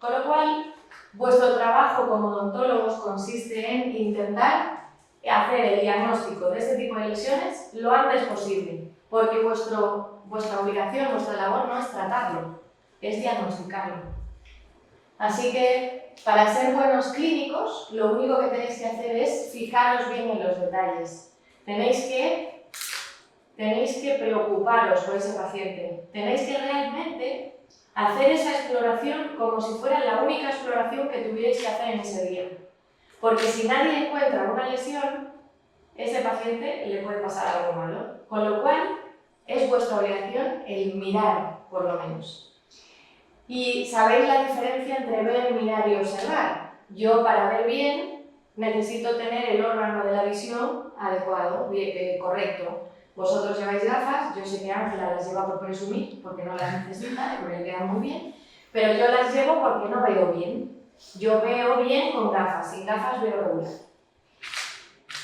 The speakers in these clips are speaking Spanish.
Con lo cual, vuestro trabajo como odontólogos consiste en intentar hacer el diagnóstico de este tipo de lesiones lo antes posible, porque vuestra obligación, vuestra labor no es tratarlo, es diagnosticarlo. Así que, para ser buenos clínicos, lo único que tenéis que hacer es fijaros bien en los detalles. Tenéis que preocuparos por ese paciente. Tenéis que realmente hacer esa exploración como si fuera la única exploración que tuvierais que hacer en ese día. Porque si nadie encuentra una lesión, ese paciente le puede pasar algo malo. Con lo cual, es vuestra obligación el mirar, por lo menos. Y sabéis la diferencia entre ver, mirar y observar. Yo, para ver bien, necesito tener el órgano de la visión adecuado, correcto. Vosotros lleváis gafas, yo sé que Ángela las lleva por presumir, porque no las necesita, porque le quedan muy bien, pero yo las llevo porque no veo bien. Yo veo bien con gafas, sin gafas veo regular.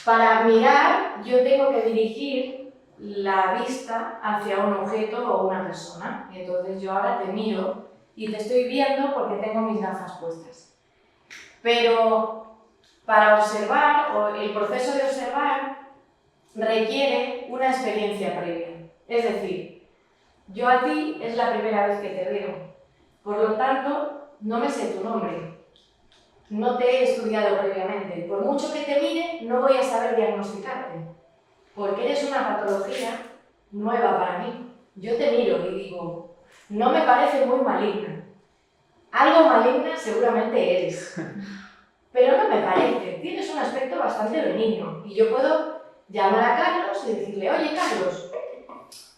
Para mirar, yo tengo que dirigir la vista hacia un objeto o una persona. Entonces yo ahora te miro y te estoy viendo porque tengo mis gafas puestas. Pero para observar, o el proceso de observar, requiere una experiencia previa. Es decir, yo a ti es la primera vez que te veo. Por lo tanto, no me sé tu nombre. No te he estudiado previamente. Por mucho que te mire, no voy a saber diagnosticarte. Porque eres una patología nueva para mí. Yo te miro y digo, no me parece muy maligna. Algo maligna seguramente eres. Pero no me parece. Tienes un aspecto bastante benigno. Y yo puedo llamar a Carlos y decirle, oye Carlos,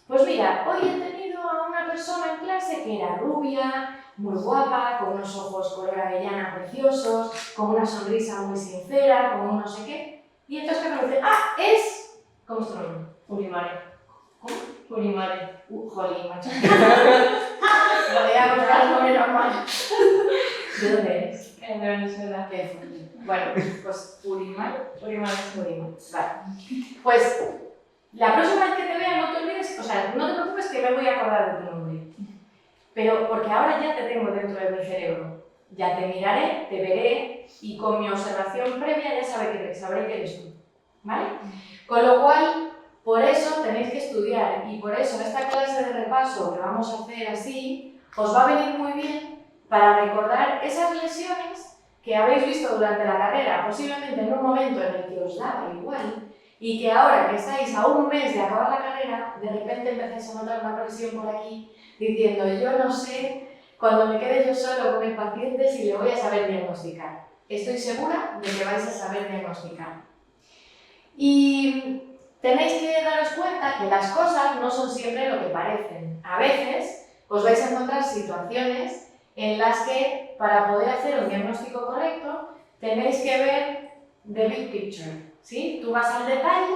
pues mira, hoy he tenido a una persona en clase que era rubia, muy guapa, con unos ojos color avellana preciosos, con una sonrisa muy sincera, con un no sé qué. Y entonces Carlos dice, ah, es... ¿Cómo es tu nombre? Urimare. ¿Cómo? Urimare. Jolín, macho. Lo voy a buscar el nombre normal. ¿De dónde eres? De Venezuela. Qué fuerte. Bueno, pues Urimare. Urimare. Vale. Pues la próxima vez que te vea no te olvides, o sea, no te preocupes que me voy a acordar de tu nombre. Pero porque ahora ya te tengo dentro de mi cerebro. Ya te miraré, te veré y con mi observación previa ya sabré que eres tú. ¿Vale? Con lo cual, por eso tenéis que estudiar y por eso esta clase de repaso que vamos a hacer así os va a venir muy bien para recordar esas lesiones que habéis visto durante la carrera, posiblemente en un momento en el que os daba igual, y que ahora que estáis a un mes de acabar la carrera, de repente empezáis a notar una presión por aquí, diciendo, yo no sé, cuando me quede yo solo con el paciente, si le voy a saber diagnosticar. Estoy segura de que vais a saber diagnosticar. Y tenéis que daros cuenta que las cosas no son siempre lo que parecen. A veces os vais a encontrar situaciones en las que, para poder hacer un diagnóstico correcto, tenéis que ver the big picture, ¿sí? Tú vas al detalle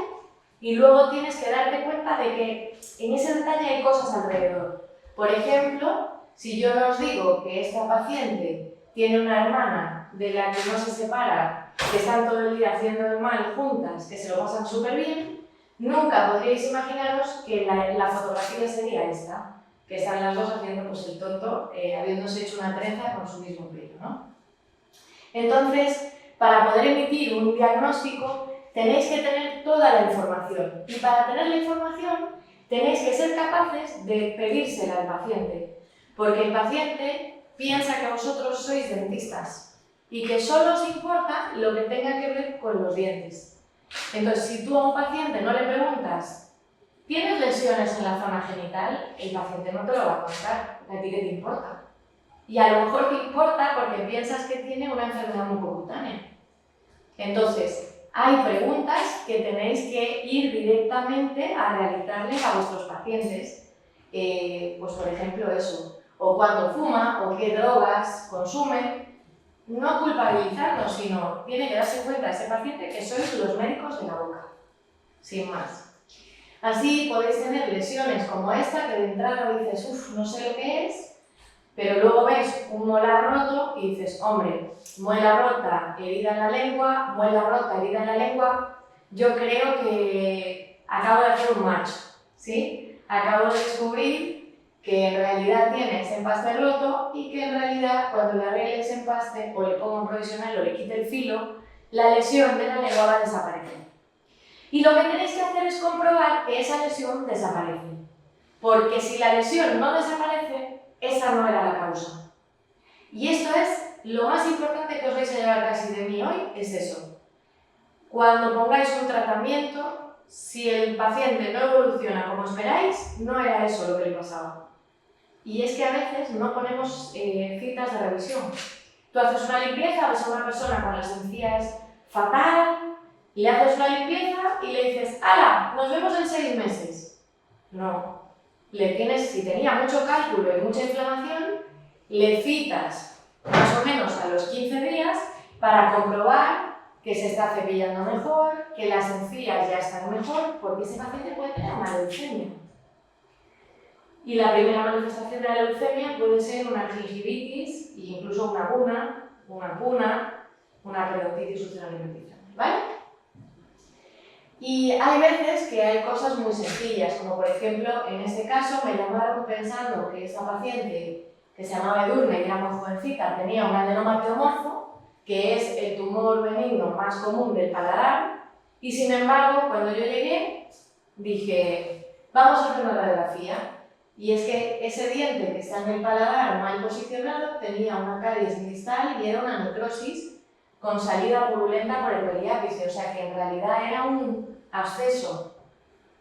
y luego tienes que darte cuenta de que en ese detalle hay cosas alrededor. Por ejemplo, si yo os digo que esta paciente tiene una hermana de la que no se separa, que están todo el día haciendo el mal juntas, que se lo pasan súper bien, nunca podríais imaginaros que la fotografía sería esta, que están las dos haciendo pues, el tonto, habiéndose hecho una trenza con su mismo pelo, ¿no? Entonces, para poder emitir un diagnóstico, tenéis que tener toda la información. Y para tener la información, tenéis que ser capaces de pedírsela al paciente. Porque el paciente piensa que vosotros sois dentistas y que solo os importa lo que tenga que ver con los dientes. Entonces, si tú a un paciente no le preguntas, ¿tienes lesiones en la zona genital? El paciente no te lo va a contar. ¿A ti qué te importa? Y a lo mejor te importa porque piensas que tiene una enfermedad mucocutánea. Entonces, hay preguntas que tenéis que ir directamente a realizarles a vuestros pacientes. Pues por ejemplo eso, o cuándo fuma, o qué drogas consume. No culpabilizarnos, sino tiene que darse cuenta ese paciente que sois los médicos de la boca, sin más. Así podéis tener lesiones como esta, que de entrada dices, uff, no sé lo que es, pero luego ves un molar roto y dices, hombre, muela rota, herida en la lengua, muela rota, herida en la lengua, yo creo que acabo de hacer un match, ¿sí? Acabo de descubrir que en realidad tiene ese empaste roto y que en realidad cuando le arregle ese empaste o le ponga un provisional o le quite el filo, la lesión de la lengua va a desaparecer. Y lo que tenéis que hacer es comprobar que esa lesión desaparece. Porque si la lesión no desaparece, esa no era la causa. Y esto es lo más importante que os vais a llevar casi de mí hoy, es eso. Cuando pongáis un tratamiento, si el paciente no evoluciona como esperáis, no era eso lo que le pasaba. Y es que a veces no ponemos citas de revisión. Tú haces una limpieza, ves a una persona con las encías fatal, le haces una limpieza y le dices, ¡hala! Nos vemos en 6 meses. No. Si tenía mucho cálculo y mucha inflamación, le citas más o menos a los 15 días para comprobar que se está cepillando mejor, que las encías ya están mejor, porque ese paciente puede tener una leucemia. Y la primera manifestación de la leucemia puede ser una gingivitis e incluso una puna, una periodontitis ulceralimenticiana, ¿vale? Y hay veces que hay cosas muy sencillas, como por ejemplo, en este caso me llamaron pensando que esta paciente, que se llamaba Edurne y era muy jovencita, tenía un adenoma pedomorfo, que es el tumor benigno más común del paladar, y sin embargo, cuando yo llegué, dije, vamos a hacer una radiografía. Y es que ese diente que está en el paladar mal posicionado tenía una caries distal y era una necrosis con salida purulenta por el periápice, o sea que en realidad era un absceso,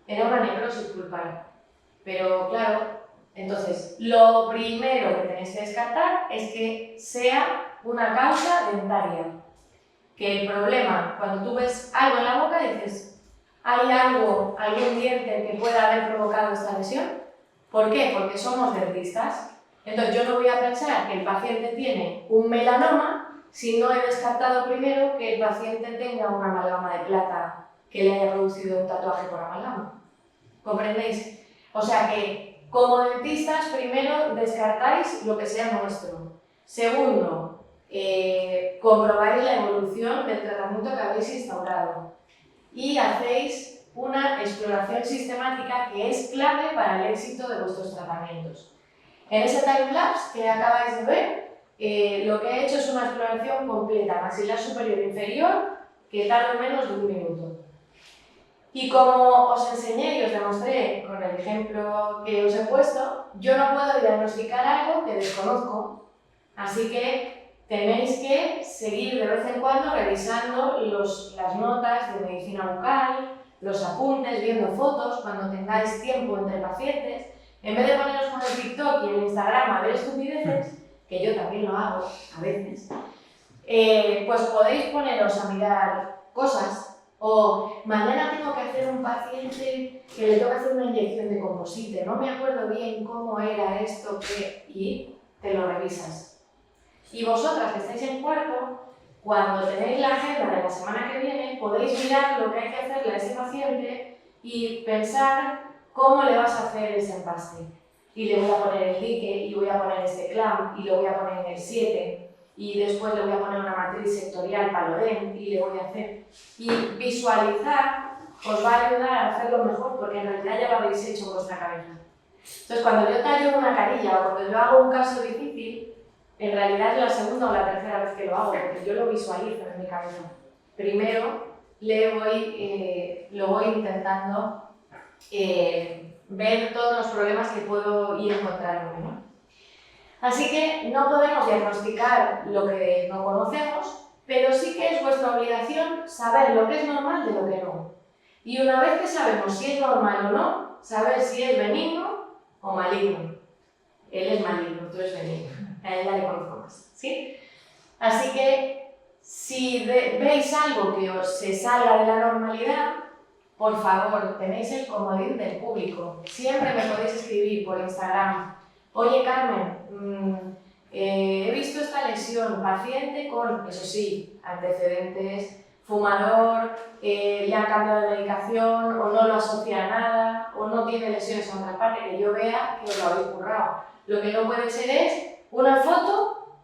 era una necrosis pulpar. Pero claro, entonces lo primero que tenéis que descartar es que sea una causa dentaria. Que el problema, cuando tú ves algo en la boca, dices, ¿hay algo, algún diente que pueda haber provocado esta lesión? ¿Por qué? Porque somos dentistas. Entonces yo no voy a pensar que el paciente tiene un melanoma si no he descartado primero que el paciente tenga una amalgama de plata que le haya producido un tatuaje por amalgama. ¿Comprendéis? O sea que como dentistas primero descartáis lo que sea nuestro. Segundo, comprobáis la evolución del tratamiento que habéis instaurado y hacéis una exploración sistemática que es clave para el éxito de vuestros tratamientos. En ese timelapse que acabáis de ver, lo que he hecho es una exploración completa, maxilar superior e inferior, que tarda menos de 1 minuto. Y como os enseñé y os demostré con el ejemplo que os he puesto, yo no puedo diagnosticar algo que desconozco, así que tenéis que seguir de vez en cuando revisando las notas de medicina bucal, los apuntes, viendo fotos, cuando tengáis tiempo entre pacientes, en vez de poneros con el TikTok y el Instagram a ver estupideces, que yo también lo hago a veces, pues podéis poneros a mirar cosas, o mañana tengo que hacer un paciente que le toca hacer una inyección de composite, no me acuerdo bien cómo era esto, y te lo revisas. Y vosotras que estáis en cuarto, cuando tenéis la agenda de la semana que viene, podéis mirar lo que hay que hacerle a ese paciente y pensar cómo le vas a hacer ese empaste. Y le voy a poner el dique, y voy a poner este clamp, y lo voy a poner en el 7, y después le voy a poner una matriz sectorial Paloden, y le voy a hacer. Y visualizar os va a ayudar a hacerlo mejor, porque en realidad ya lo habéis hecho en vuestra cabeza. Entonces, cuando yo tallo una carilla o cuando yo hago un caso difícil, en realidad es la segunda o la tercera vez que lo hago, porque yo lo visualizo en mi cabeza. Primero lo voy intentando ver todos los problemas que puedo ir encontrando, ¿no? Así que no podemos diagnosticar lo que no conocemos, pero sí que es vuestra obligación saber lo que es normal de lo que no. Y una vez que sabemos si es normal o no, saber si es benigno o maligno. Él es maligno, tú eres benigno. A él ya le conozco más, ¿sí? Así que si veis algo que os se salga de la normalidad, por favor, tenéis el comodín del público. Siempre me podéis escribir por Instagram. Oye, Carmen, he visto esta lesión, paciente con, eso sí, antecedentes, fumador, le han cambiado de medicación, o no lo asocia a nada, o no tiene lesiones en otra parte, que yo vea que os lo habéis currado. Lo que no puede ser es una foto,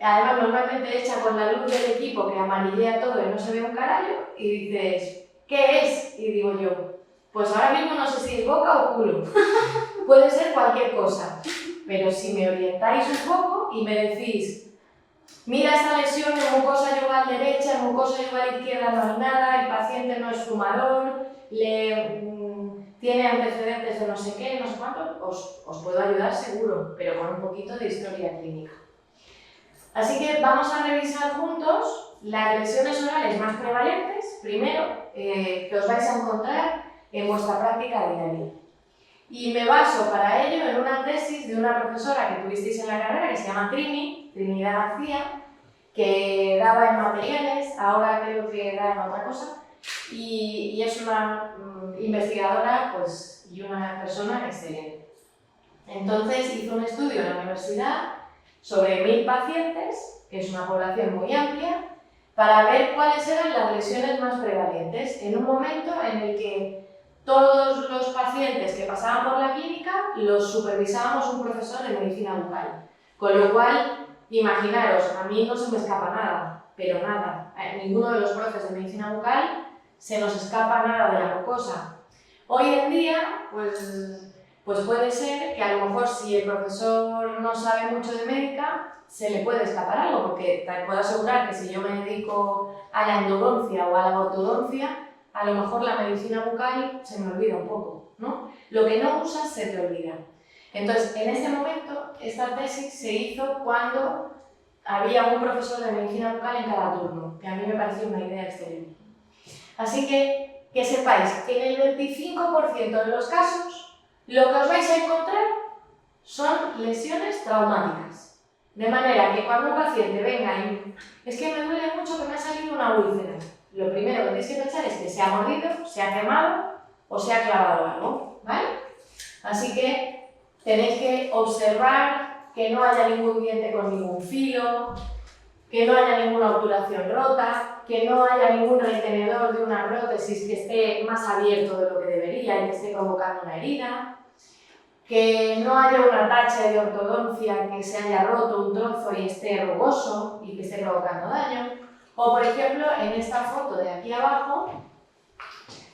además normalmente hecha con la luz del equipo que amarillea todo y no se ve un carajo, y dices, ¿qué es? Y digo yo, pues ahora mismo no sé si es boca o culo. puede ser cualquier cosa, pero si me orientáis un poco y me decís, mira esta lesión en mucosa yugal derecha, en mucosa yugal izquierda no hay nada, el paciente no es fumador, tiene antecedentes de no sé qué, no sé cuánto, os puedo ayudar seguro, pero con un poquito de historia clínica. Así que vamos a revisar juntos las lesiones orales más prevalentes, primero, que os vais a encontrar en vuestra práctica diaria. Y me baso para ello en una tesis de una profesora que tuvisteis en la carrera que se llama Trinidad García, que daba en materiales, ahora creo que da en otra cosa, y es una investigadora pues, y una persona excelente. Entonces hizo un estudio en la universidad sobre 1000 pacientes, que es una población muy amplia, para ver cuáles eran las lesiones más prevalentes en un momento en el que todos los pacientes que pasaban por la clínica los supervisábamos un profesor de medicina bucal. Con lo cual, imaginaros, a mí no se me escapa nada, pero nada. A ninguno de los profes de medicina bucal se nos escapa nada de la mucosa. Hoy en día, pues puede ser que a lo mejor si el profesor no sabe mucho de médica, se le puede escapar algo, porque te puedo asegurar que si yo me dedico a la endodoncia o a la ortodoncia, a lo mejor la medicina bucal se me olvida un poco, ¿no? Lo que no usas se te olvida. Entonces, en este momento, esta tesis se hizo cuando había un profesor de medicina bucal en cada turno, que a mí me pareció una idea excelente. Así que sepáis que en el 25% de los casos, lo que os vais a encontrar son lesiones traumáticas. De manera que cuando un paciente venga y es que me duele mucho que me ha salido una úlcera, lo primero que tenéis que pensar es que se ha mordido, se ha quemado o se ha clavado algo, ¿vale? Así que tenéis que observar que no haya ningún diente con ningún filo, que no haya ninguna obturación rota, que no haya ningún retenedor de una prótesis que esté más abierto de lo que debería y que esté provocando una herida, que no haya una tacha de ortodoncia que se haya roto un trozo y esté rugoso y que esté provocando daño. O, por ejemplo, en esta foto de aquí abajo,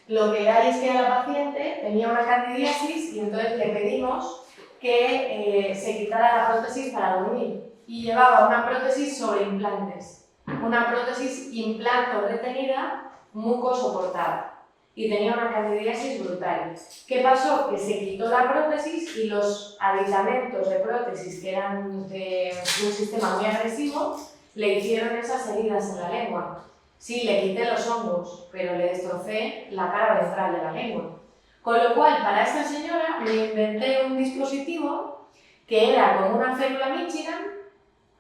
lo que hay es que a la paciente tenía una candidiasis y entonces le pedimos que se quitara la prótesis para dormir. Y llevaba una prótesis sobre implantes, una prótesis implanto-retenida mucosoportada. Y tenía una candidiasis brutal. ¿Qué pasó? Que se quitó la prótesis y los aditamentos de prótesis, que eran de un sistema muy agresivo, le hicieron esas heridas en la lengua. Sí, le quité los hongos, pero le destrocé la cara ventral de la lengua. Con lo cual, para esta señora me inventé un dispositivo que era como una célula Michigan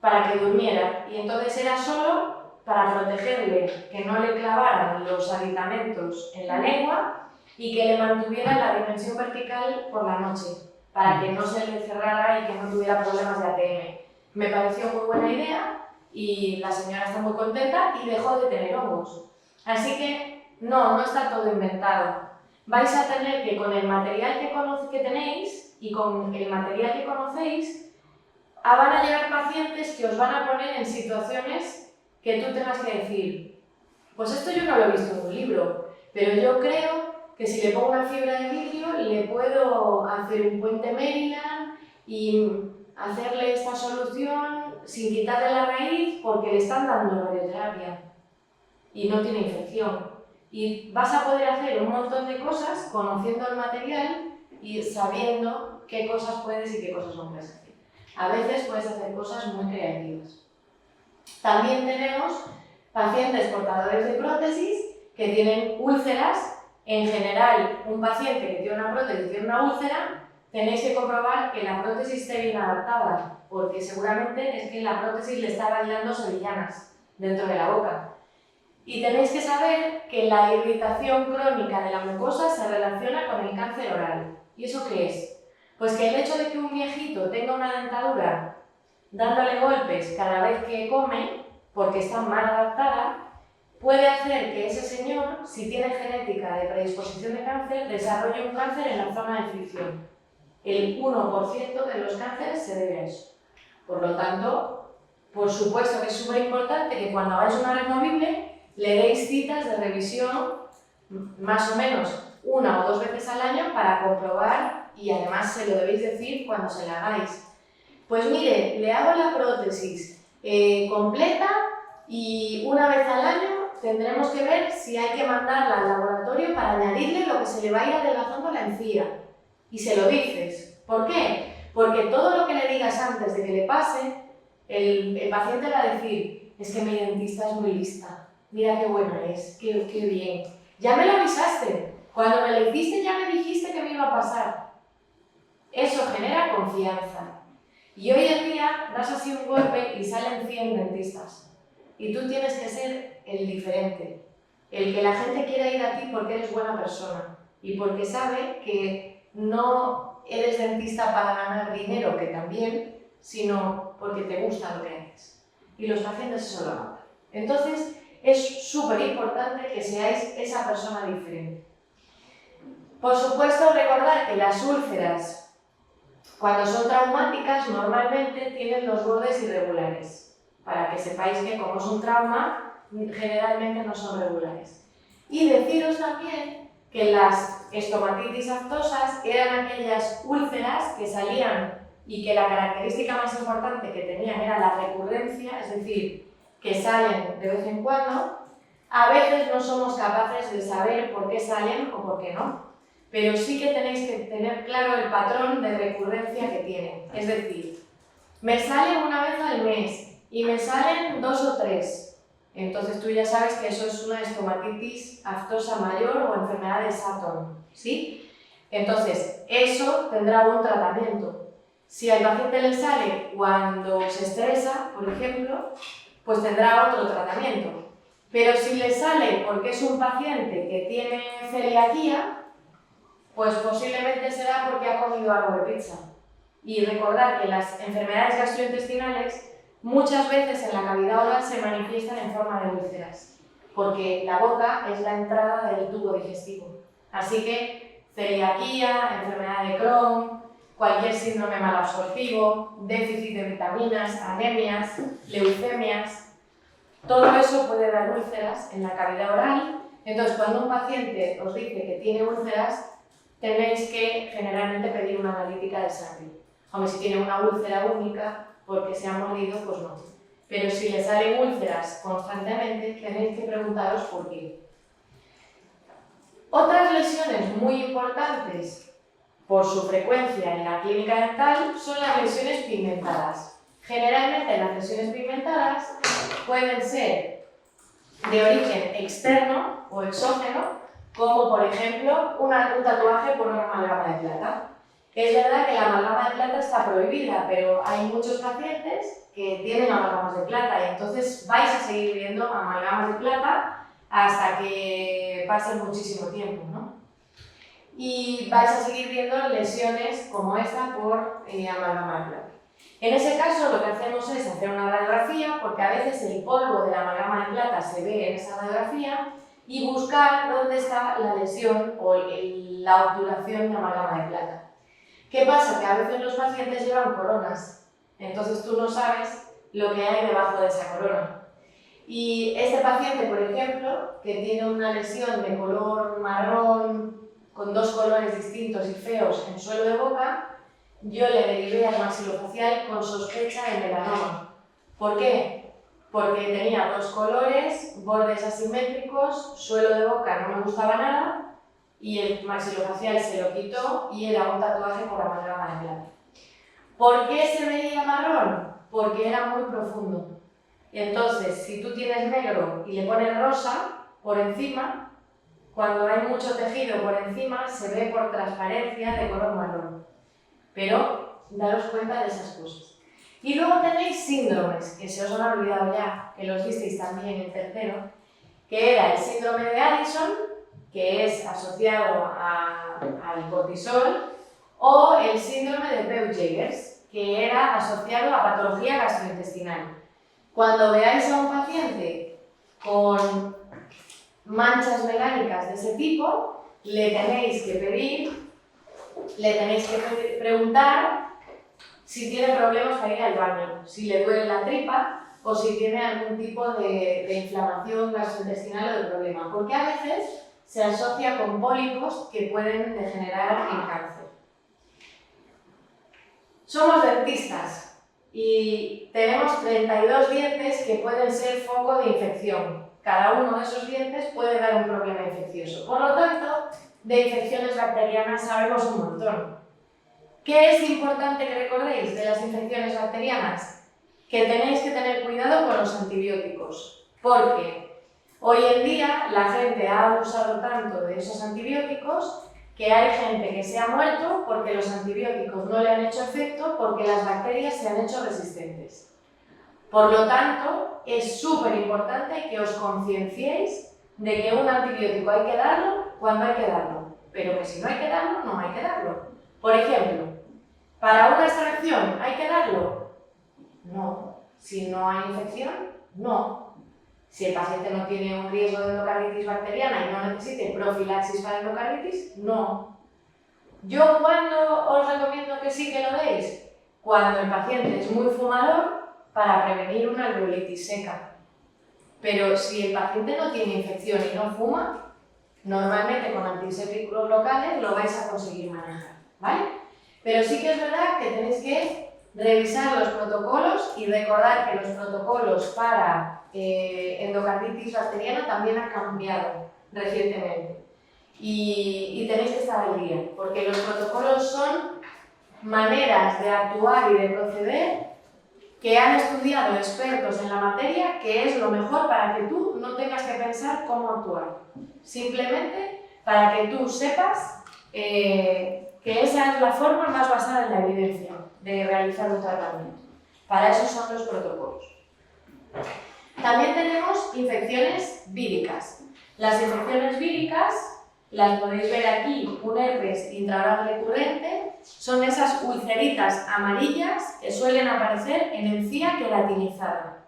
para que durmiera. Y entonces era solo para protegerle que no le clavaran los aditamentos en la lengua y que le mantuviera la dimensión vertical por la noche, para que no se le cerrara y que no tuviera problemas de ATM. Me pareció muy buena idea y la señora está muy contenta y dejó de tener hongos. Así que no está todo inventado. Vais a tener que con el material que tenéis y con el material que conocéis, van a llegar pacientes que os van a poner en situaciones que tú tengas que decir, pues esto yo no lo he visto en un libro, pero yo creo que si le pongo una fibra de vidrio le puedo hacer un puente Maryland y hacerle esta solución sin quitarle la raíz porque le están dando radioterapia y no tiene infección. Y vas a poder hacer un montón de cosas conociendo el material y sabiendo qué cosas puedes y qué cosas no puedes hacer. A veces puedes hacer cosas muy creativas. También tenemos pacientes portadores de prótesis que tienen úlceras. En general, un paciente que tiene una prótesis y tiene una úlcera, tenéis que comprobar que la prótesis esté bien adaptada, porque seguramente es que la prótesis le está bailando sevillanas dentro de la boca. Y tenéis que saber que la irritación crónica de la mucosa se relaciona con el cáncer oral. ¿Y eso qué es? Pues que el hecho de que un viejito tenga una dentadura dándole golpes cada vez que come, porque está mal adaptada, puede hacer que ese señor, si tiene genética de predisposición de cáncer, desarrolle un cáncer en la zona de fricción. El 1% de los cánceres se debe a eso. Por lo tanto, por supuesto que es súper importante que cuando hagáis una removible le deis citas de revisión más o menos 1 o 2 veces al año para comprobar y además se lo debéis decir cuando se la hagáis. Pues mire, le hago la prótesis completa y una vez al año tendremos que ver si hay que mandarla al laboratorio para añadirle lo que se le va a ir adelgazando a la encía. Y se lo dices. ¿Por qué? Porque todo lo que le digas antes de que le pase, el paciente va a decir, es que mi dentista es muy lista, mira qué buena es, qué bien. Ya me lo avisaste, cuando me lo hiciste ya me dijiste que me iba a pasar. Eso genera confianza. Y hoy en día das así un golpe y salen 100 dentistas. Y tú tienes que ser el diferente, el que la gente quiera ir a ti porque eres buena persona y porque sabe que no eres dentista para ganar dinero, que también, sino porque te gusta lo que haces. Y los pacientes eso lo notan. Entonces, es súper importante que seáis esa persona diferente. Por supuesto, recordad que las úlceras, cuando son traumáticas, normalmente tienen los bordes irregulares, para que sepáis que como es un trauma, generalmente no son regulares. Y deciros también que las estomatitis aftosas eran aquellas úlceras que salían y que la característica más importante que tenían era la recurrencia, es decir, que salen de vez en cuando. A veces no somos capaces de saber por qué salen o por qué no, pero sí que tenéis que tener claro el patrón de recurrencia que tienen. Es decir, me salen una vez al mes y me salen 2 o 3. Entonces tú ya sabes que eso es una estomatitis aftosa mayor o enfermedad de Sutton, ¿sí? Entonces, eso tendrá un tratamiento. Si al paciente le sale cuando se estresa, por ejemplo, pues tendrá otro tratamiento. Pero si le sale porque es un paciente que tiene celiaquía, pues posiblemente será porque ha comido algo de pizza. Y recordad que las enfermedades gastrointestinales muchas veces en la cavidad oral se manifiestan en forma de úlceras, porque la boca es la entrada del tubo digestivo. Así que celiaquía, enfermedad de Crohn, cualquier síndrome malabsortivo, déficit de vitaminas, anemias, leucemias, todo eso puede dar úlceras en la cavidad oral. Entonces, cuando un paciente os dice que tiene úlceras, tenéis que generalmente pedir una analítica de sangre. Hombre, si tiene una úlcera única, porque se ha molido, pues no. Pero si le salen úlceras constantemente, tenéis que preguntaros por qué. Otras lesiones muy importantes por su frecuencia en la clínica dental son las lesiones pigmentadas. Generalmente las lesiones pigmentadas pueden ser de origen externo o exógeno, como por ejemplo un tatuaje por una amalgama de plata. Es verdad que la amalgama de plata está prohibida, pero hay muchos pacientes que tienen amalgamas de plata y entonces vais a seguir viendo amalgamas de plata hasta que pase muchísimo tiempo, ¿no? Y vais a seguir viendo lesiones como esta por amalgama de plata. En ese caso lo que hacemos es hacer una radiografía, porque a veces el polvo de la amalgama de plata se ve en esa radiografía, y buscar dónde está la lesión o la obturación de amalgama de plata. ¿Qué pasa? Que a veces los pacientes llevan coronas, entonces tú no sabes lo que hay debajo de esa corona. Y este paciente, por ejemplo, que tiene una lesión de color marrón, con 2 colores distintos y feos en suelo de boca, yo le derivé al maxilofacial con sospecha de melanoma. ¿Por qué? Porque tenía 2 colores, bordes asimétricos, suelo de boca no me gustaba nada, y el maxilofacial se lo quitó y era un tatuaje por amalgama de plata. ¿Por qué se veía marrón? Porque era muy profundo. Entonces, si tú tienes negro y le pones rosa por encima, cuando hay mucho tejido por encima, se ve por transparencia de color marrón. Pero daros cuenta de esas cosas. Y luego tenéis síndromes, que se os han olvidado ya, que los visteis también en tercero, que era el síndrome de Addison, que es asociado al cortisol, o el síndrome de Peutz-Jeghers, que era asociado a patología gastrointestinal. Cuando veáis a un paciente con manchas melánicas de ese tipo, le tenéis que preguntar si tiene problemas para ir al baño, si le duele la tripa o si tiene algún tipo de inflamación gastrointestinal o de problema, porque a veces se asocia con pólipos que pueden degenerar en cáncer. Somos dentistas y tenemos 32 dientes que pueden ser foco de infección. Cada uno de esos dientes puede dar un problema infeccioso. Por lo tanto, de infecciones bacterianas sabemos un montón. ¿Qué es importante que recordéis de las infecciones bacterianas? Que tenéis que tener cuidado con los antibióticos, porque hoy en día la gente ha abusado tanto de esos antibióticos que hay gente que se ha muerto porque los antibióticos no le han hecho efecto porque las bacterias se han hecho resistentes. Por lo tanto, es súper importante que os concienciéis de que un antibiótico hay que darlo cuando hay que darlo, pero que si no hay que darlo, no hay que darlo. Por ejemplo, ¿para una extracción hay que darlo? No. Si no hay infección, no. Si el paciente no tiene un riesgo de endocarditis bacteriana y no necesite profilaxis para endocarditis, no. ¿Yo cuándo os recomiendo que sí que lo deis? Cuando el paciente es muy fumador para prevenir una alveolitis seca. Pero si el paciente no tiene infección y no fuma, normalmente con antisépticos locales lo vais a conseguir manejar, ¿vale? Pero sí que es verdad que tenéis que revisar los protocolos y recordar que los protocolos para endocarditis bacteriana también han cambiado recientemente. Y tenéis que estar al día, porque los protocolos son maneras de actuar y de proceder que han estudiado expertos en la materia, que es lo mejor para que tú no tengas que pensar cómo actuar. Simplemente para que tú sepas que esa es la forma más basada en la evidencia de realizar un tratamiento. Para eso son los protocolos. También tenemos infecciones víricas. Las infecciones víricas, las podéis ver aquí, un herpes intraoral recurrente, son esas ulceritas amarillas que suelen aparecer en encía queratinizada.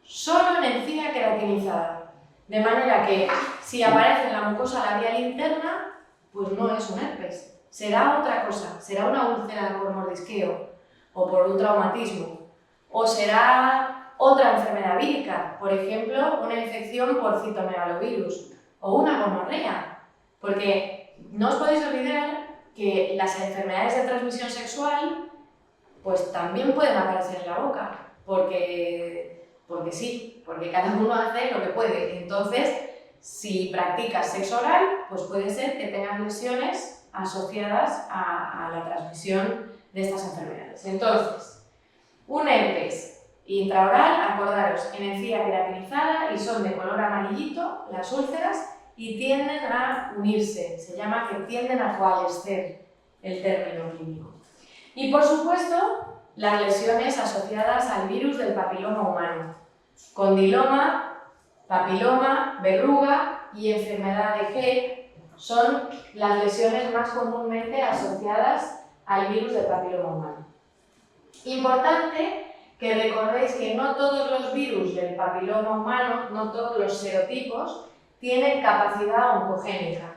Solo en encía queratinizada. De manera que si aparece en la mucosa labial interna, pues no es un herpes. Será otra cosa, será una úlcera por mordisqueo o por un traumatismo. O será otra enfermedad vírica, por ejemplo, una infección por citomegalovirus o una gonorrea. Porque no os podéis olvidar que las enfermedades de transmisión sexual pues también pueden aparecer en la boca, porque sí, porque cada uno hace lo que puede. Entonces, si practicas sexo oral, pues puede ser que tengas lesiones asociadas a la transmisión de estas enfermedades. Entonces, un herpes intraoral, acordaros, en encía queratinizada y son de color amarillito, las úlceras, y tienden a unirse, se llama que tienden a coalescer, el término clínico. Y por supuesto, las lesiones asociadas al virus del papiloma humano, condiloma, papiloma, verruga y enfermedad de G son las lesiones más comúnmente asociadas al virus del papiloma humano. Importante que recordéis que no todos los virus del papiloma humano, no todos los serotipos, tienen capacidad oncogénica.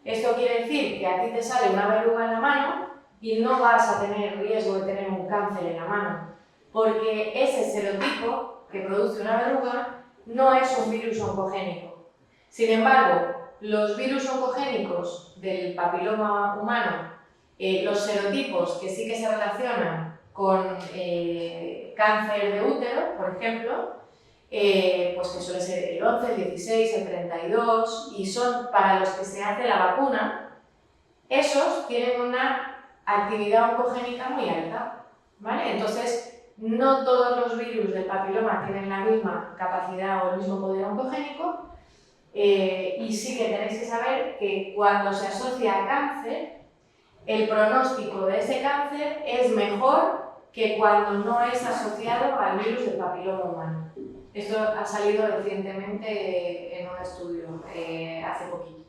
Esto quiere decir que a ti te sale una verruga en la mano y no vas a tener riesgo de tener un cáncer en la mano, porque ese serotipo que produce una verruga no es un virus oncogénico. Sin embargo, los virus oncogénicos del papiloma humano, los serotipos que sí que se relacionan con cáncer de útero, por ejemplo, pues que suele ser el 11, el 16, el 32, y son para los que se hace la vacuna, esos tienen una actividad oncogénica muy alta, ¿vale? Entonces, no todos los virus del papiloma tienen la misma capacidad o el mismo poder oncogénico, y sí que tenéis que saber que cuando se asocia a cáncer, el pronóstico de ese cáncer es mejor que cuando no es asociado al virus del papiloma humano. Esto ha salido recientemente en un estudio, hace poquito.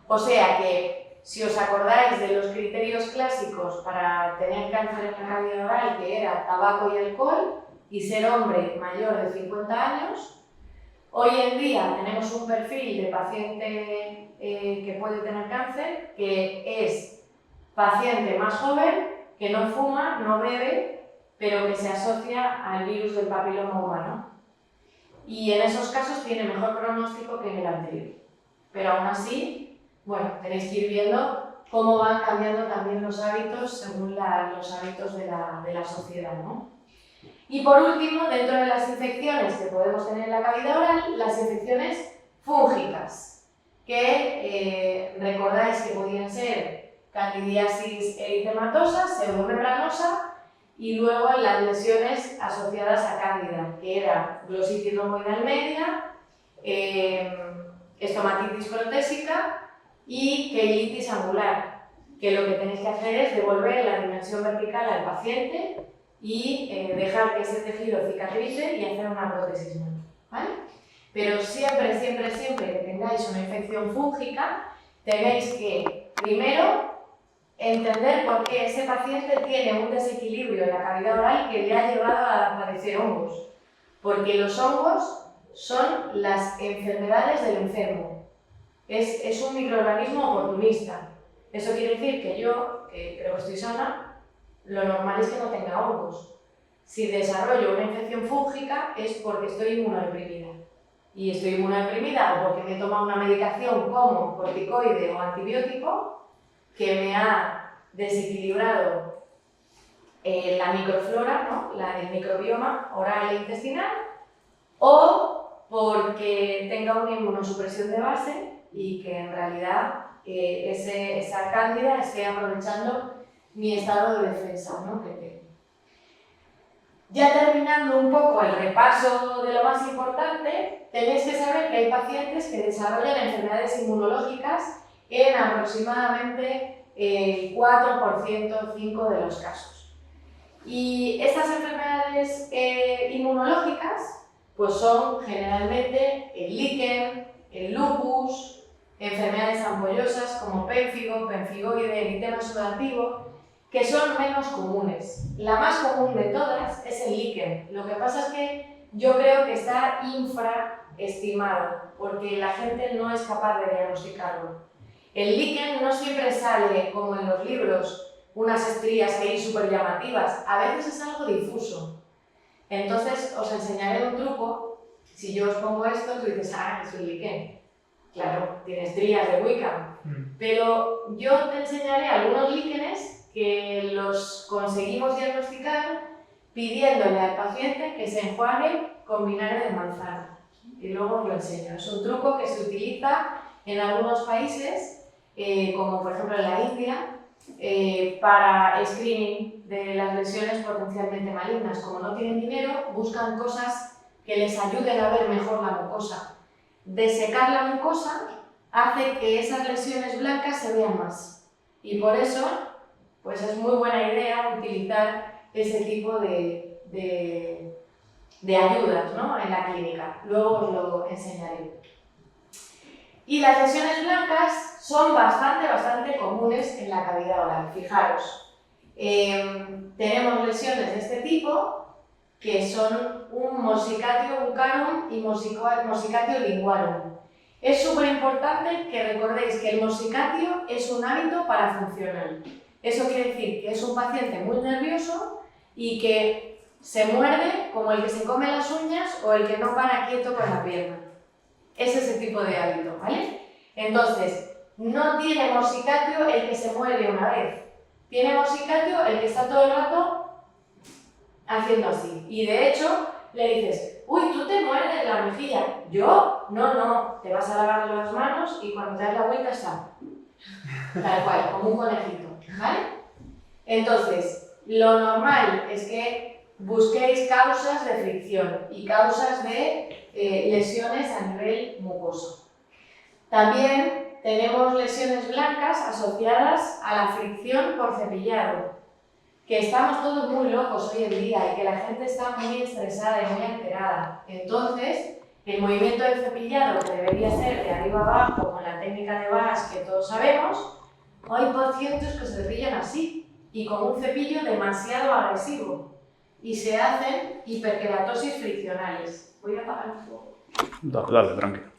O sea que, si os acordáis de los criterios clásicos para tener cáncer en la cavidad oral, que era tabaco y alcohol, y ser hombre mayor de 50 años, hoy en día tenemos un perfil de paciente que puede tener cáncer, que es paciente más joven, que no fuma, no bebe, pero que se asocia al virus del papiloma humano. Y en esos casos tiene mejor pronóstico que en el anterior. Pero aún así, bueno, tenéis que ir viendo cómo van cambiando también los hábitos según los hábitos de la sociedad, ¿no? Y por último, dentro de las infecciones que podemos tener en la cavidad oral, las infecciones fúngicas, que recordáis que podían ser candidiasis eritematosa, pseudomembranosa, y luego las lesiones asociadas a cándida, que era glositis romboidal media, estomatitis protésica y keilitis angular, que lo que tenéis que hacer es devolver la dimensión vertical al paciente y dejar que ese tejido cicatrice y hacer una prótesis nueva, ¿vale? Pero siempre, siempre, siempre que tengáis una infección fúngica, tenéis que, primero, entender por qué ese paciente tiene un desequilibrio en la cavidad oral que le ha llevado a padecer hongos. Porque los hongos son las enfermedades del enfermo. Es un microorganismo oportunista. Eso quiere decir que yo, que creo que estoy sana, lo normal es que no tenga hongos. Si desarrollo una infección fúngica es porque estoy inmunodeprimida. Y estoy inmunodeprimida o porque me he tomado una medicación como corticoide o antibiótico que me ha desequilibrado la microflora, ¿no? El microbioma oral e intestinal, o porque tenga una inmunosupresión de base y que en realidad esa cándida esté aprovechando mi estado de defensa, ¿no? que tengo. Ya terminando un poco el repaso de lo más importante, tenéis que saber que hay pacientes que desarrollan enfermedades inmunológicas en aproximadamente el 4%, 5% de los casos. Y estas enfermedades inmunológicas pues son generalmente el líquen, el lupus, enfermedades ampollosas como pénfigo, penfigoide, eritema sudativo, que son menos comunes. La más común de todas es el líquen. Lo que pasa es que yo creo que está infraestimado, porque la gente no es capaz de diagnosticarlo. El líquen no siempre sale, como en los libros, unas estrías ahí súper llamativas. A veces es algo difuso. Entonces os enseñaré un truco. Si yo os pongo esto, tú dices, ah, es un líquen. Claro, tiene estrías de Wickham. Pero yo te enseñaré algunos líquenes que los conseguimos diagnosticar pidiéndole al paciente que se enjuague con vinagre de manzana. Y luego os lo enseño. Es un truco que se utiliza en algunos países, como por ejemplo en la India, para screening de las lesiones potencialmente malignas. Como no tienen dinero, buscan cosas que les ayuden a ver mejor la mucosa. Desecar la mucosa hace que esas lesiones blancas se vean más. Y por eso, pues es muy buena idea utilizar ese tipo de ayudas, ¿no? En la clínica. Luego os lo enseñaré. Y las lesiones blancas son bastante comunes en la cavidad oral. Fijaros, tenemos lesiones de este tipo, que son un morsicatio buccarum y morsicatio linguarum. Es súper importante que recordéis que el morsicatio es un hábito parafuncional. Eso quiere decir que es un paciente muy nervioso y que se muerde como el que se come las uñas o el que no para quieto con la pierna. Es ese tipo de hábito, ¿vale? Entonces, no tiene morsicatio el que se muerde una vez. Tiene morsicatio el que está todo el rato haciendo así. Y de hecho, le dices, uy, tú te muerdes la mejilla. ¿Yo? No, te vas a lavar las manos y cuando te das la vuelta está tal cual, como un conejito, ¿vale? Entonces, lo normal es que busquéis causas de fricción y causas de lesiones a nivel mucoso. También tenemos lesiones blancas asociadas a la fricción por cepillado, que estamos todos muy locos hoy en día y que la gente está muy estresada y muy alterada. Entonces, el movimiento del cepillado, que debería ser de arriba abajo con la técnica de Bass que todos sabemos, hay pacientes que se cepillan así y con un cepillo demasiado agresivo y se hacen hiperkeratosis friccionales. Voy a apagar un poco. Dale, tranquilo.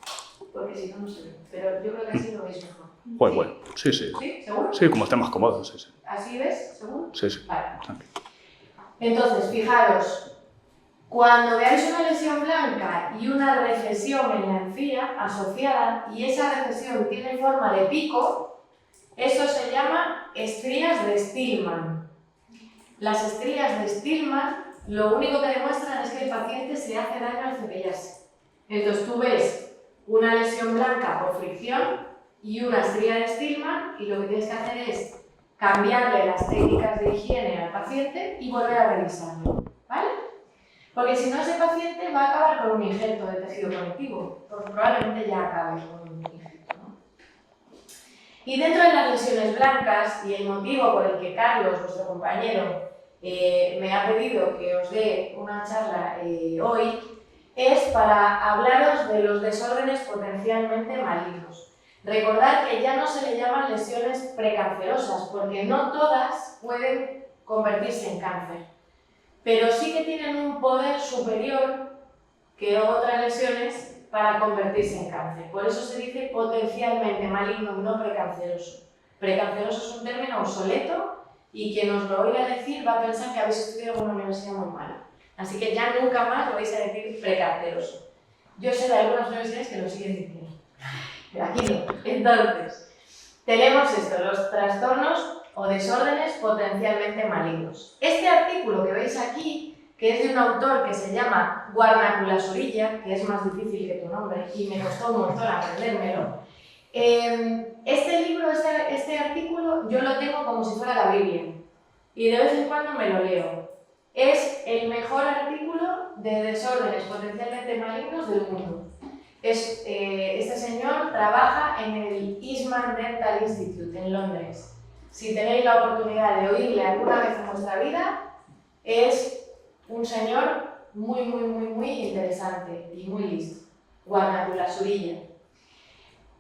Porque si no, no se ve. Pero yo creo que así lo veis mejor. Bueno, sí. ¿Sí? ¿Seguro? Sí, como esté más cómodo, sí. ¿Así ves? ¿Seguro? Sí. Vale. Tranquilo. Entonces, fijaros, cuando veáis una lesión blanca y una recesión en la encía asociada y esa recesión tiene forma de pico, Eso se llama estrías de Stillman. Las estrías de Stillman lo único que demuestran es que el paciente se hace daño al cepillarse. Entonces tú ves una lesión blanca por fricción y una estría de Stillman y lo que tienes que hacer es cambiarle las técnicas de higiene al paciente y volver a revisarlo, ¿vale? Porque si no, ese paciente va a acabar con un injerto de tejido conectivo, porque probablemente ya acabe con un injerto, ¿no? Y dentro de las lesiones blancas, y el motivo por el que Carlos, vuestro compañero, me ha pedido que os dé una charla hoy, es para hablaros de los desórdenes potencialmente malignos. Recordad que ya no se le llaman lesiones precancerosas, porque no todas pueden convertirse en cáncer, pero sí que tienen un poder superior que otras lesiones para convertirse en cáncer. Por eso se dice potencialmente maligno, no precanceroso. Precanceroso es un término obsoleto y quien os lo oiga decir va a pensar que habéis estudiado en una universidad muy mala. Así que ya nunca más lo vais a decir precanceroso. Yo sé de algunas universidades que lo siguen diciendo, pero aquí no. Entonces, tenemos esto, los trastornos o desórdenes potencialmente malignos. Este artículo que veis aquí, que es de un autor que se llama Guarnacula-Surilla, que es más difícil que tu nombre y me costó un montón aprendérmelo, este libro, este artículo, yo lo tengo como si fuera la Biblia y de vez en cuando me lo leo. Es el mejor artículo de desórdenes potencialmente malignos del mundo. Este señor trabaja en el Eastman Dental Institute en Londres. Si tenéis la oportunidad de oírle alguna vez en vuestra vida, es un señor muy interesante y muy listo. Guarnacula-Surilla.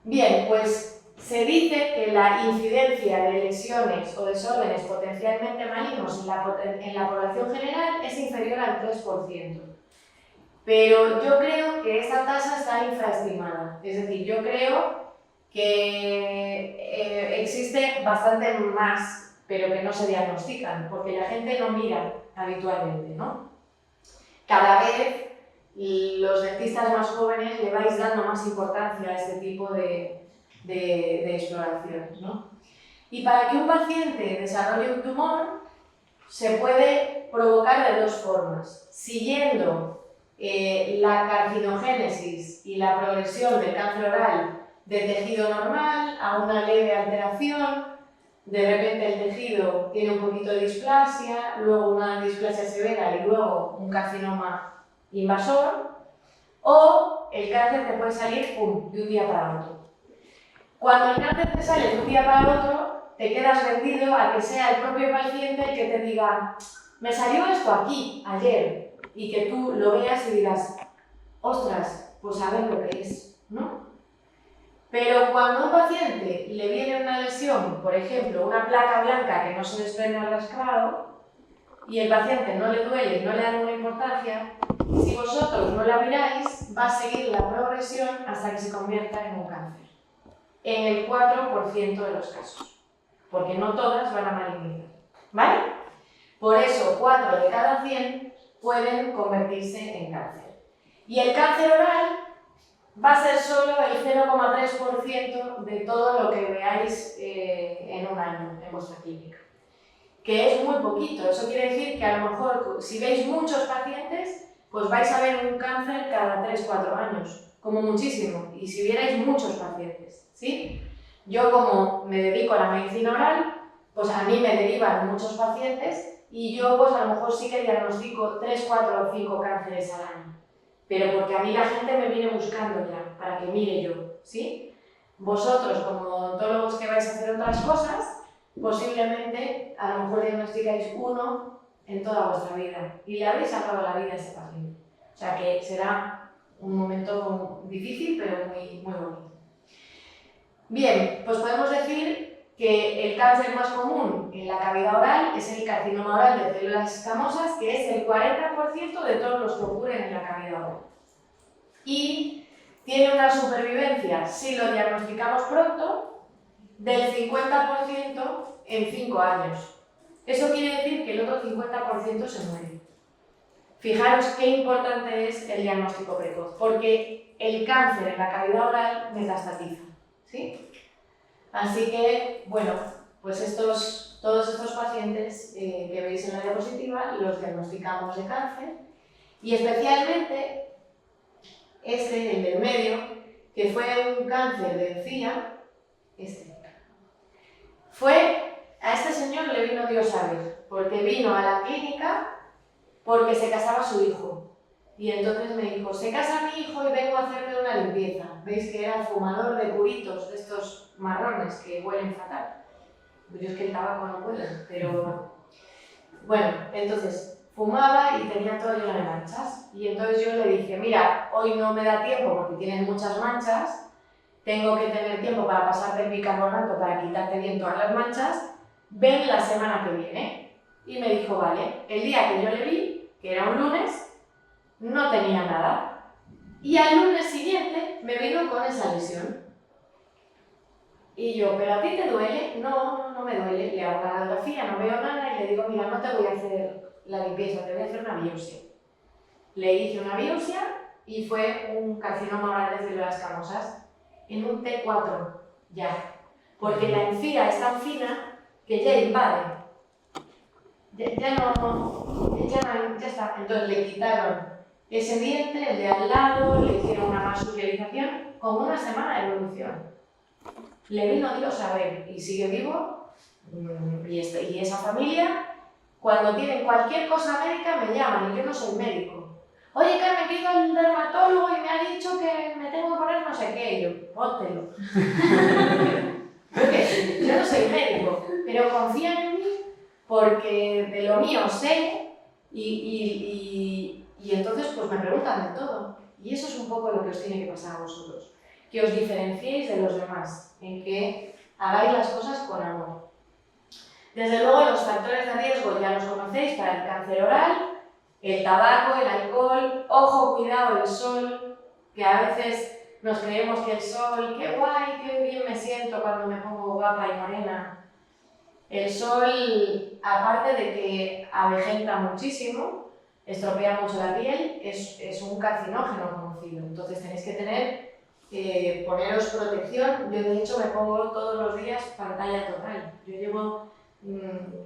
Bien, pues se dice que la incidencia de lesiones o desórdenes potencialmente malignos en la población general es inferior al 3%. Pero yo creo que esta tasa está infraestimada. Es decir, yo creo que existe bastante más, pero que no se diagnostican, porque la gente no mira habitualmente, ¿no? Cada vez los dentistas más jóvenes le vais dando más importancia a este tipo de exploraciones, ¿no? Y para que un paciente desarrolle un tumor, se puede provocar de dos formas. Siguiendo la carcinogénesis y la progresión del cáncer oral de tejido normal a una leve alteración, de repente el tejido tiene un poquito de displasia, luego una displasia severa y luego un carcinoma invasor, o el cáncer te puede salir ¡pum!, de un día para otro. Cuando el cáncer te sale de un día para otro, te quedas vendido a que sea el propio paciente el que te diga me salió esto aquí, ayer, y que tú lo veas y digas ostras, pues a ver lo que es, ¿no? Pero cuando a un paciente le viene una lesión, por ejemplo, una placa blanca que no se desprende al raspado, y el paciente no le duele y no le da ninguna importancia, si vosotros no la miráis, va a seguir la progresión hasta que se convierta en un cáncer. En el 4% de los casos, porque no todas van a malignizar, ¿vale? Por eso, 4 de cada 100 pueden convertirse en cáncer. Y el cáncer oral va a ser solo el 0,3% de todo lo que veáis en un año en vuestra clínica, que es muy poquito. Eso quiere decir que a lo mejor si veis muchos pacientes, pues vais a ver un cáncer cada 3-4 años, como muchísimo, y si vierais muchos pacientes, ¿sí? Yo como me dedico a la medicina oral, pues a mí me derivan muchos pacientes y yo pues a lo mejor sí que diagnostico 3, 4 o 5 cánceres al año, pero porque a mí la gente me viene buscando ya, para que mire yo, ¿sí? Vosotros como odontólogos que vais a hacer otras cosas, posiblemente a lo mejor diagnosticáis uno en toda vuestra vida y le habréis salvado la vida a ese paciente. O sea que será un momento difícil pero muy bonito. Bien, pues podemos decir que el cáncer más común en la cavidad oral es el carcinoma oral de células escamosas, que es el 40% de todos los que ocurren en la cavidad oral. Y tiene una supervivencia, si lo diagnosticamos pronto, del 50% en 5 años. Eso quiere decir que el otro 50% se muere. Fijaros qué importante es el diagnóstico precoz, porque el cáncer en la cavidad oral metastatiza, ¿sí? Así que, bueno, pues todos estos pacientes que veis en la diapositiva los diagnosticamos de cáncer y especialmente el del medio, que fue un cáncer de encía, a este señor le vino Dios a ver, porque vino a la clínica porque se casaba su hijo. Y entonces me dijo, se casa mi hijo y vengo a hacerle una limpieza. Veis que era fumador de puritos, de estos marrones que huelen fatal. Yo es que el tabaco no puedo, pero... Bueno, entonces fumaba y tenía todo lleno de manchas. Y entonces yo le dije, mira, hoy no me da tiempo porque tienes muchas manchas, tengo que tener tiempo para pasarte el bicarbonato para quitarte bien todas las manchas, ven la semana que viene. Y me dijo, vale. El día que yo le vi, que era un lunes, no tenía nada. Y al lunes siguiente me vino con esa lesión. Y yo, ¿pero a ti te duele? No me duele. Le hago una radiografía, no veo nada y le digo, mira, no te voy a hacer la limpieza, te voy a hacer una biopsia. Le hice una biopsia y fue un carcinoma oral de células camosas en un T4 ya. Porque la encía es tan fina que ya invade. Ya está. Entonces le quitaron ese diente, el de al lado, le hicieron una mascularización con una semana de evolución. Le vino Dios a ver y sigue vivo. Y esa familia, cuando tienen cualquier cosa médica, me llaman y yo no soy médico. Oye, Carmen, que he ido al dermatólogo y me ha dicho que me tengo que poner no sé qué. Y yo, póntelo. Porque yo no soy médico, pero confían en mí porque de lo mío sé y entonces pues me preguntan de todo. Y eso es un poco lo que os tiene que pasar a vosotros. Que os diferenciéis de los demás, en que hagáis las cosas con amor. Desde luego los factores de riesgo ya los conocéis para el cáncer oral, el tabaco, el alcohol, ojo, cuidado, el sol, que a veces nos creemos que el sol, qué guay, qué bien me siento cuando me pongo guapa y morena. El sol, aparte de que avejenta muchísimo, estropea mucho la piel, es un carcinógeno conocido. Entonces tenéis que poneros protección. Yo de hecho me pongo todos los días pantalla total. Yo llevo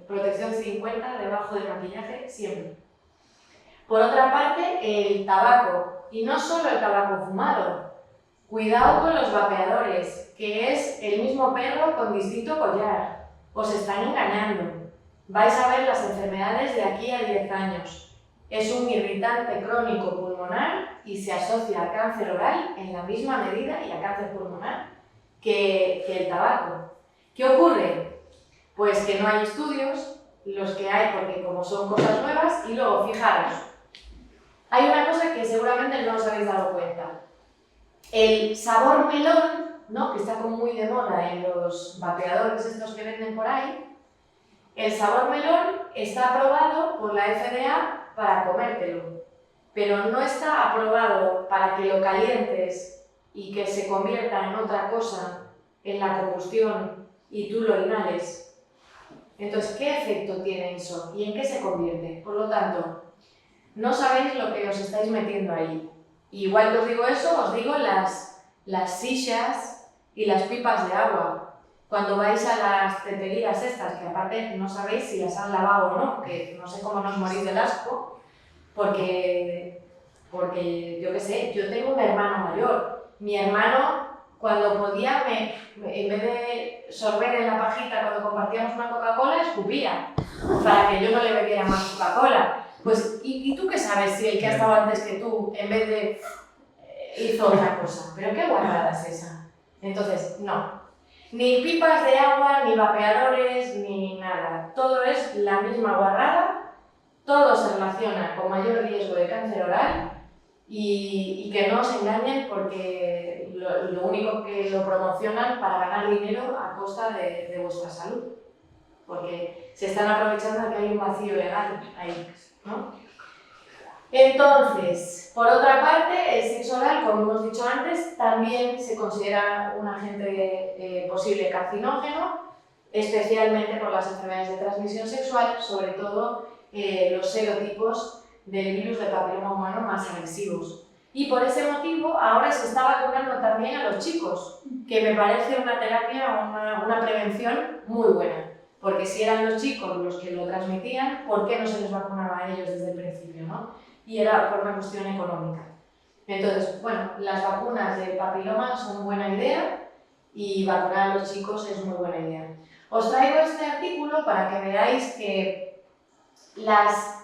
protección 50 debajo del maquillaje siempre. Por otra parte, el tabaco. Y no solo el tabaco fumado. Cuidado con los vapeadores, que es el mismo perro con distinto collar. Os están engañando. Vais a ver las enfermedades de aquí a 10 años. Es un irritante crónico pulmonar y se asocia a cáncer oral en la misma medida y a cáncer pulmonar que el tabaco. ¿Qué ocurre? Pues que no hay estudios, los que hay porque como son cosas nuevas, y luego fijaros, hay una cosa que seguramente no os habéis dado cuenta. El sabor melón, ¿no?, que está como muy de moda en los vapeadores estos que venden por ahí, el sabor melón está aprobado por la FDA para comértelo, pero no está aprobado para que lo calientes y que se convierta en otra cosa en la combustión y tú lo inhales. Entonces, ¿qué efecto tiene eso? ¿Y en qué se convierte? Por lo tanto, no sabéis lo que os estáis metiendo ahí. Y igual que os digo eso, os digo las sishas y las pipas de agua. Cuando vais a las teterías estas, que aparte no sabéis si las han lavado o no, que no sé cómo nos morís del asco, porque yo qué sé, yo tengo un hermano mayor. Mi hermano, cuando podía, en vez de sorber en la pajita cuando compartíamos una Coca-Cola, escupía, para que yo no le bebiera más Coca-Cola. Pues, ¿y tú qué sabes si el que ha estado antes que tú, en vez de hizo otra cosa? ¿Pero qué guarrada es esa? Entonces, no. Ni pipas de agua, ni vapeadores, ni nada. Todo es la misma guarrada, todo se relaciona con mayor riesgo de cáncer oral y que no os engañen porque lo único que lo promocionan para ganar dinero a costa de vuestra salud. Porque se están aprovechando de que hay un vacío legal ahí, ¿no? Entonces, por otra parte, el sexo oral, como hemos dicho antes, también se considera un agente posible carcinógeno, especialmente por las enfermedades de transmisión sexual, sobre todo los serotipos del virus del papiloma humano más agresivos. Y por ese motivo ahora se está vacunando también a los chicos, que me parece una terapia, una prevención muy buena. Porque si eran los chicos los que lo transmitían, ¿por qué no se les vacunaba a ellos desde el principio, ¿no? Y era por una cuestión económica. Entonces, bueno, las vacunas del papiloma son buena idea y vacunar a los chicos es muy buena idea. Os traigo este artículo para que veáis que las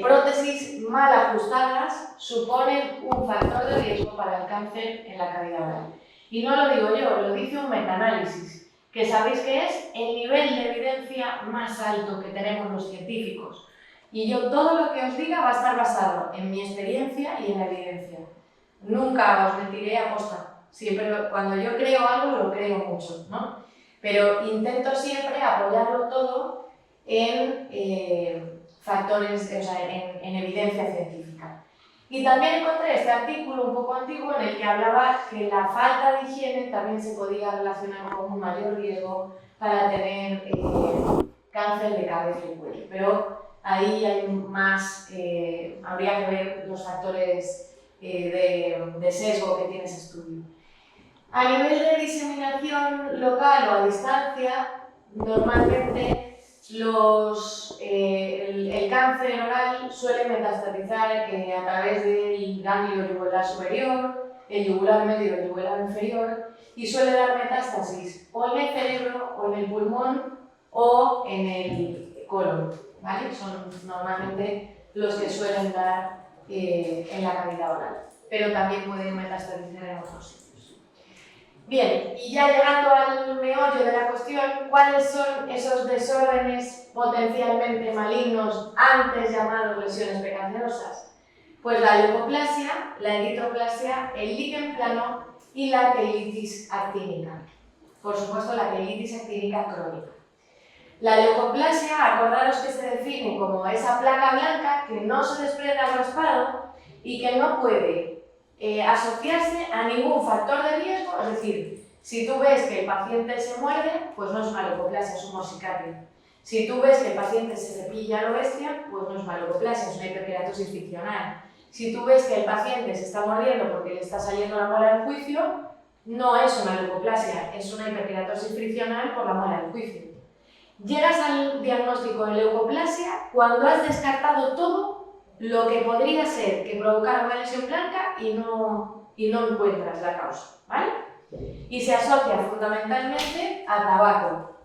prótesis mal ajustadas suponen un factor de riesgo para el cáncer en la cavidad oral. Y no lo digo yo, lo dice un metaanálisis, que sabéis que es el nivel de evidencia más alto que tenemos los científicos. Y yo todo lo que os diga va a estar basado en mi experiencia y en la evidencia. Nunca os mentiré a posta. Siempre cuando yo creo algo lo creo mucho, ¿no? Pero intento siempre apoyarlo todo en factores, o sea, en evidencia científica. Y también encontré este artículo un poco antiguo en el que hablaba que la falta de higiene también se podía relacionar con un mayor riesgo para tener cáncer de cabeza y cuello. Pero ahí hay más, habría que ver los factores de sesgo que tiene ese estudio. A nivel de diseminación local o a distancia, normalmente el cáncer oral suele metastatizar a través del ganglio yugular superior, el yugular medio y el yugular inferior, y suele dar metástasis o en el cerebro, o en el pulmón, o en el colon, ¿vale? Son normalmente los que suelen dar en la cavidad oral, pero también pueden metastatizar en otros sitios. Bien, y ya llegando al meollo de la cuestión, ¿cuáles son esos desórdenes potencialmente malignos antes llamados lesiones precancerosas? Pues la leucoplasia, la eritroplasia, el líquen plano y la queilitis actínica. Por supuesto, la queilitis actínica crónica. La leucoplasia, acordaros que se define como esa placa blanca que no se desprende al raspado y que no puede asociarse a ningún factor de riesgo, es decir, si tú ves que el paciente se muerde, pues no es una leucoplasia, es un morsicario. Si tú ves que el paciente se cepilla a lo bestia, pues no es una leucoplasia, es una hiperkeratosis friccional. Si tú ves que el paciente se está mordiendo porque le está saliendo la muela del juicio, no es una leucoplasia, es una hiperkeratosis friccional por la muela del juicio. Llegas al diagnóstico de leucoplasia cuando has descartado todo lo que podría ser que provocara una lesión blanca y no encuentras la causa, ¿vale? Y se asocia fundamentalmente a tabaco.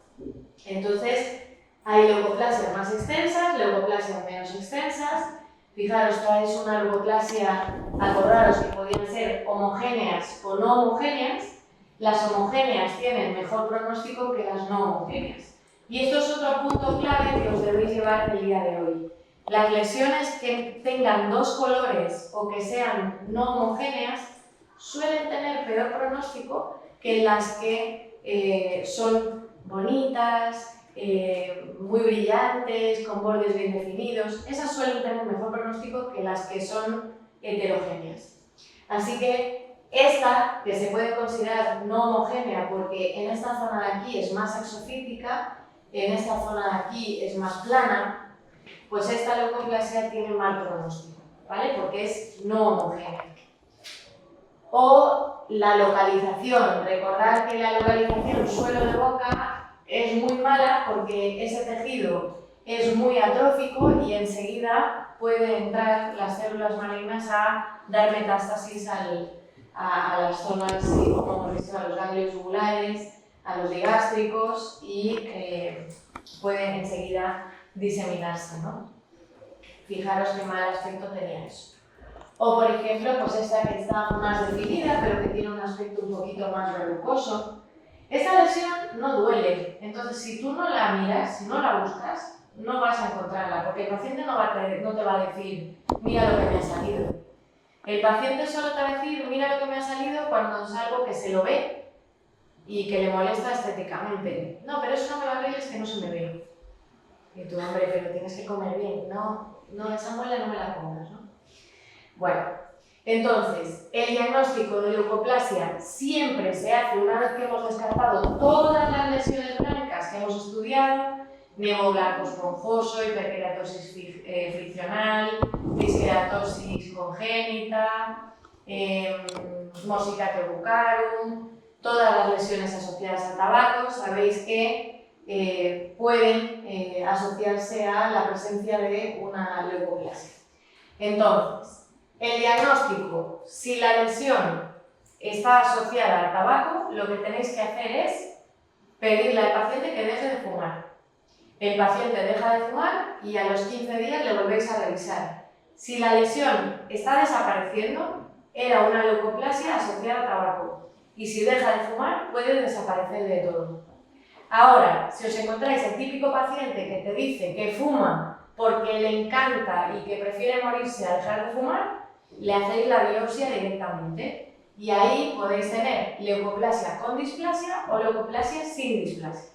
Entonces, hay leucoplasias más extensas, leucoplasias menos extensas. Fijaros, esta es una leucoplasia, acordaros que podían ser homogéneas o no homogéneas. Las homogéneas tienen mejor pronóstico que las no homogéneas. Y esto es otro punto clave que os debéis llevar el día de hoy. Las lesiones que tengan dos colores o que sean no homogéneas suelen tener peor pronóstico que las que son bonitas, muy brillantes, con bordes bien definidos. Esas suelen tener mejor pronóstico que las que son heterogéneas. Así que esta, que se puede considerar no homogénea porque en esta zona de aquí es más exofítica, en esta zona de aquí es más plana, pues esta leucoplasia tiene mal pronóstico, ¿vale? Porque es no homogénea. O la localización. Recordad que la localización suelo de boca es muy mala porque ese tejido es muy atrófico y enseguida pueden entrar las células malignas a dar metástasis a las zonas, como hemos visto, a los ganglios yugulares, a los digástricos y pueden enseguida diseminarse, ¿no? Fijaros qué mal aspecto tenía eso. O por ejemplo, pues esta que está más definida, pero que tiene un aspecto un poquito más verrucoso. Esta lesión no duele, entonces si tú no la miras, si no la buscas, no vas a encontrarla, porque el paciente no te va a decir, mira lo que me ha salido. El paciente solo te va a decir, mira lo que me ha salido cuando es algo que se lo ve y que le molesta estéticamente. No, pero eso no me va a ver, es que no se me ve. Y tú, hombre, pero tienes que comer bien. No, esa muela no me la comas, ¿no? Bueno, entonces, el diagnóstico de leucoplasia siempre se hace una vez que hemos descartado todas las lesiones blancas que hemos estudiado, nemo blanco esponjoso, hiperkeratosis friccional, disqueratosis congénita, Mosaicato buccarum, todas las lesiones asociadas al tabaco, sabéis que pueden asociarse a la presencia de una leucoplasia. Entonces, el diagnóstico, si la lesión está asociada al tabaco, lo que tenéis que hacer es pedirle al paciente que deje de fumar. El paciente deja de fumar y a los 15 días le volvéis a revisar. Si la lesión está desapareciendo, era una leucoplasia asociada al tabaco. Y si deja de fumar, puede desaparecer de todo. Ahora, si os encontráis el típico paciente que te dice que fuma porque le encanta y que prefiere morirse a dejar de fumar, le hacéis la biopsia directamente. Y ahí podéis tener leucoplasia con displasia o leucoplasia sin displasia.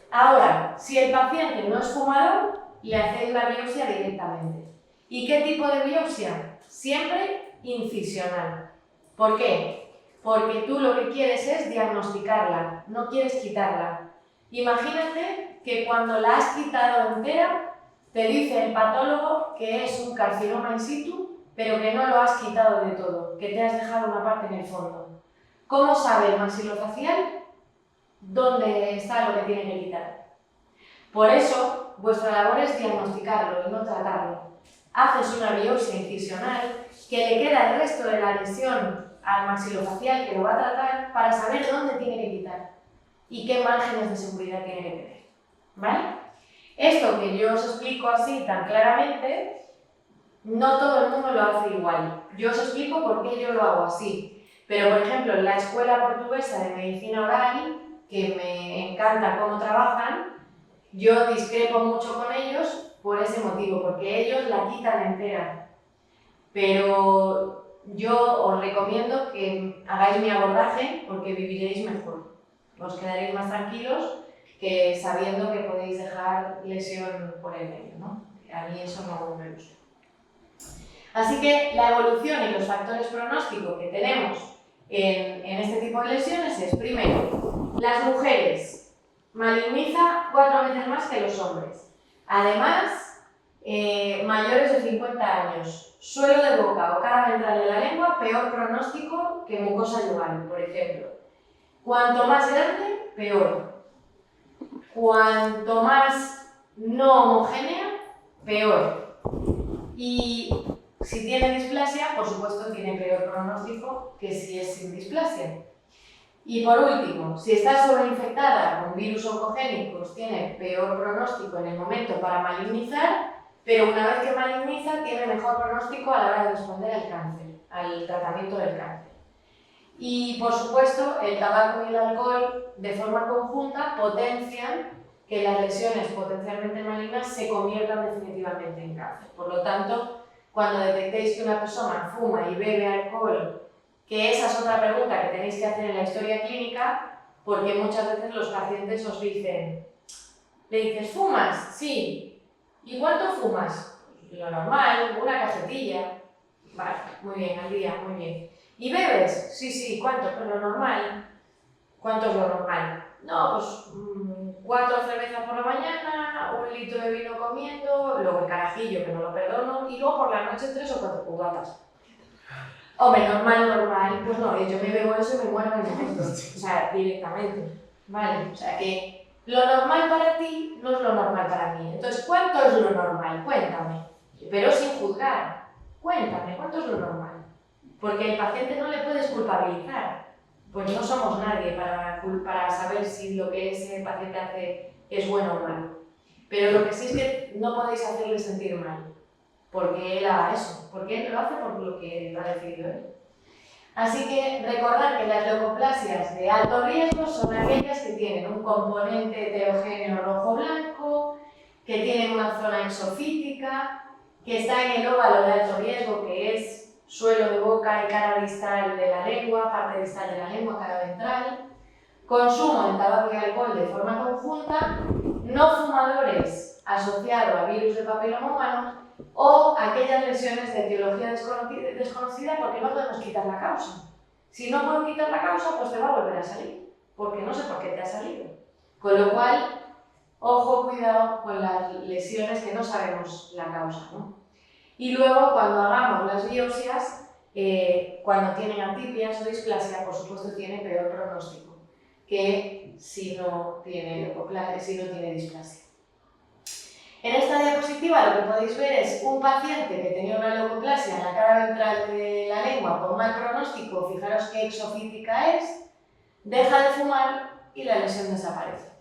Ahora, si el paciente no es fumador, le hacéis la biopsia directamente. ¿Y qué tipo de biopsia? Siempre incisional. ¿Por qué? Porque tú lo que quieres es diagnosticarla, no quieres quitarla. Imagínate que cuando la has quitado entera, te dice el patólogo que es un carcinoma in situ, pero que no lo has quitado de todo, que te has dejado una parte en el fondo. ¿Cómo sabe el maxilofacial dónde está lo que tiene que quitar? Por eso, vuestra labor es diagnosticarlo y no tratarlo. Haces una biopsia incisional que le queda el resto de la lesión al maxilofacial que lo va a tratar para saber dónde tiene que quitar y qué márgenes de seguridad tiene que tener. ¿Vale? Esto que yo os explico así tan claramente, no todo el mundo lo hace igual. Yo os explico por qué yo lo hago así. Pero, por ejemplo, en la Escuela Portuguesa de Medicina Oral, que me encanta cómo trabajan, yo discrepo mucho con ellos por ese motivo, porque ellos la quitan entera. Pero yo os recomiendo que hagáis mi abordaje porque viviréis mejor. Os quedaréis más tranquilos que sabiendo que podéis dejar lesión por el medio, ¿no? A mí eso no me gusta. Así que la evolución y los factores pronósticos que tenemos en este tipo de lesiones es, primero, las mujeres maligniza 4 veces más que los hombres. Además, mayores de 50 años, suelo de boca o cara ventral de la lengua, peor pronóstico que mucosa yugal, por ejemplo. Cuanto más grande, peor. Cuanto más no homogénea, peor. Y si tiene displasia, por supuesto tiene peor pronóstico que si es sin displasia. Y por último, si está sobreinfectada con virus oncogénicos, tiene peor pronóstico en el momento para malignizar, pero una vez que maligniza, tiene mejor pronóstico a la hora de responder al cáncer, al tratamiento del cáncer. Y por supuesto, el tabaco y el alcohol de forma conjunta potencian que las lesiones potencialmente malignas se conviertan definitivamente en cáncer. Por lo tanto, cuando detectéis que una persona fuma y bebe alcohol, que esa es otra pregunta que tenéis que hacer en la historia clínica, porque muchas veces los pacientes os dicen, le dices, ¿fumas? Sí. ¿Y cuánto fumas? Lo normal, una cajetilla. Vale, muy bien, al día, muy bien. ¿Y bebes? Sí, sí, ¿cuánto? Pues lo normal. ¿Cuánto es lo normal? No, pues 4 cervezas por la mañana, 1 litro de vino comiendo, luego el carajillo, que no lo perdono, y luego por la noche 3 o 4 cubatas. Hombre, normal, pues no, yo me bebo eso y me muero en el momento. O sea, directamente. Vale, o sea que lo normal para ti no es lo normal para mí. Entonces, ¿cuánto es lo normal? Cuéntame. Pero sin juzgar. Cuéntame, ¿cuánto es lo normal? Porque el paciente no le puedes culpabilizar. Pues no somos nadie para saber si lo que ese paciente hace es bueno o malo. Pero lo que sí es que no podéis hacerle sentir mal. Porque él haga eso, porque él lo hace por lo que lo ha decidido él. Así que recordad que las leucoplasias de alto riesgo son aquellas que tienen un componente heterogéneo rojo-blanco, que tienen una zona exofítica, que está en el óvalo de alto riesgo, que es suelo de boca y cara distal de la lengua, parte distal de la lengua, cara ventral, consumo de tabaco y alcohol de forma conjunta, no fumadores asociado a virus de papiloma humano, o aquellas lesiones de etiología desconocida porque no podemos quitar la causa. Si no puedo quitar la causa, pues te va a volver a salir, porque no sé por qué te ha salido. Con lo cual, ojo, cuidado con las lesiones que no sabemos la causa, ¿no? Y luego, cuando hagamos las biopsias, cuando tienen atipias o displasia, por supuesto, tiene peor pronóstico que si no tiene displasia. En esta diapositiva lo que podéis ver es un paciente que tenía una leucoplasia en la cara ventral de la lengua con mal pronóstico, fijaros qué exofítica es, deja de fumar y la lesión desaparece.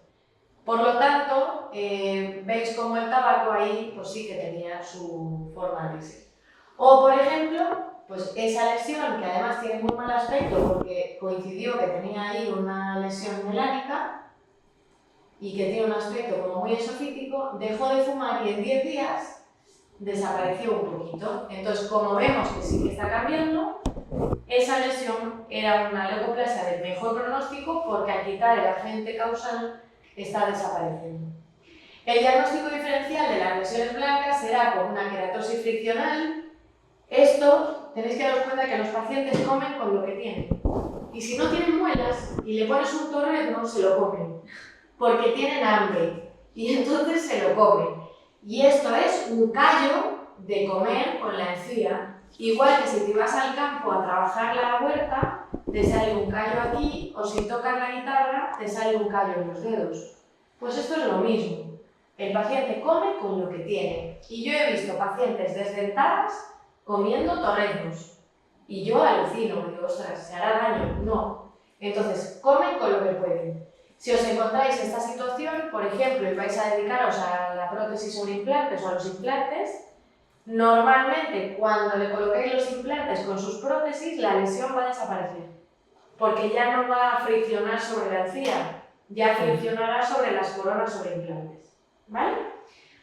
Por lo tanto, veis como el tabaco ahí pues sí que tenía su forma de ser. O, por ejemplo, pues esa lesión, que además tiene muy mal aspecto porque coincidió que tenía ahí una lesión melánica y que tiene un aspecto como muy esofítico, dejó de fumar y en 10 días desapareció un poquito. Entonces, como vemos que sí que está cambiando, esa lesión era una leucoplasia de mejor pronóstico porque al quitar el agente causal está desapareciendo. El diagnóstico diferencial de las lesiones blancas será con una queratosis friccional. Esto tenéis que daros cuenta que los pacientes comen con lo que tienen. Y si no tienen muelas y le pones un torrezno, se lo comen, porque tienen hambre y entonces se lo comen. Y esto es un callo de comer con la encía. Igual que si te vas al campo a trabajar la huerta, te sale un callo aquí, o si tocas la guitarra, te sale un callo en los dedos. Pues esto es lo mismo. El paciente come con lo que tiene. Y yo he visto pacientes desdentadas comiendo torreznos. Y yo alucino, digo, ostras, ¿se hará daño? No. Entonces, comen con lo que pueden. Si os encontráis esta situación, por ejemplo, y vais a dedicaros a la prótesis sobre implantes o a los implantes, normalmente cuando le coloquéis los implantes con sus prótesis, la lesión va a desaparecer, porque ya no va a friccionar sobre la encía, ya friccionará sobre las coronas sobre implantes, ¿vale?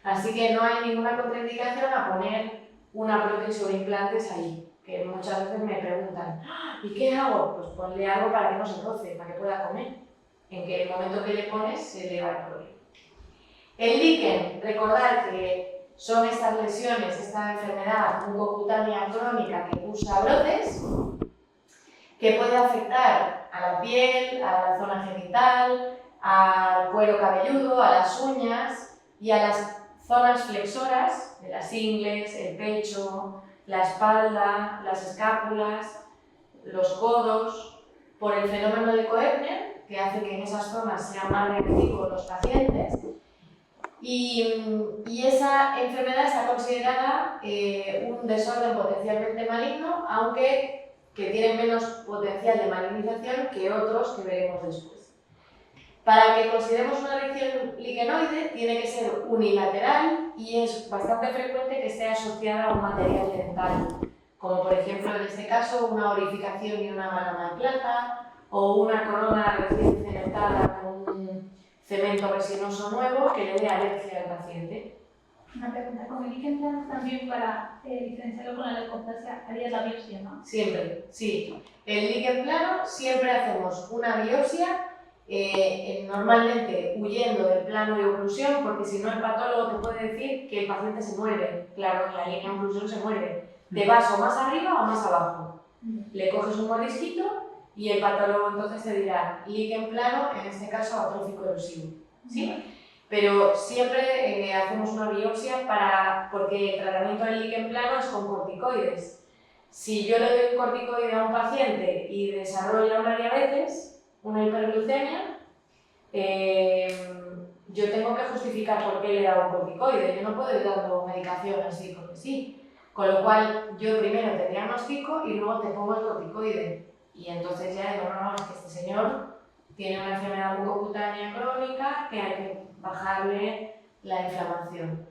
Así que no hay ninguna contraindicación a poner una prótesis sobre implantes ahí, que muchas veces me preguntan, ¿y qué hago? Pues ponle algo para que no se roce, para que pueda comer. En que el momento que le pones se le va el problema. El líquen, recordad que son estas lesiones, esta enfermedad mucocutánea crónica que cursa brotes, que puede afectar a la piel, a la zona genital, al cuero cabelludo, a las uñas y a las zonas flexoras de las ingles, el pecho, la espalda, las escápulas, los codos, por el fenómeno de Koebner, que hace que en esas zonas sean más reactivos los pacientes. Y esa enfermedad está considerada un desorden potencialmente maligno, aunque que tiene menos potencial de malignización que otros que veremos después. Para que consideremos una lesión liquenoide tiene que ser unilateral y es bastante frecuente que esté asociada a un material dental, como por ejemplo en este caso una orificación y una amalgama de plata, o una corona recién cementada con un cemento resinoso nuevo que le dé alergia al paciente. Una pregunta, ¿con el líquen plano también para diferenciarlo con la leucoplasia harías la biopsia, no? Siempre, sí. El líquen plano siempre hacemos una biopsia, normalmente huyendo del plano de oclusión, porque si no el patólogo te puede decir que el paciente se mueve. Claro, la línea de oclusión se mueve. Te vas o más arriba o más abajo. Le coges un mordisquito y el patólogo entonces te dirá líquen plano, en este caso atrófico erosivo, ¿sí? Pero siempre hacemos una biopsia porque el tratamiento del líquen plano es con corticoides. Si yo le doy un corticoide a un paciente y desarrolla una diabetes, una hiperglucemia, yo tengo que justificar por qué le he dado un corticoide. Yo no puedo ir dando medicación así porque sí. Con lo cual, yo primero te diagnostico y luego te pongo el corticoide. Y entonces ya digo, no, es que este señor tiene una enfermedad mucocutánea crónica que hay que bajarle la inflamación.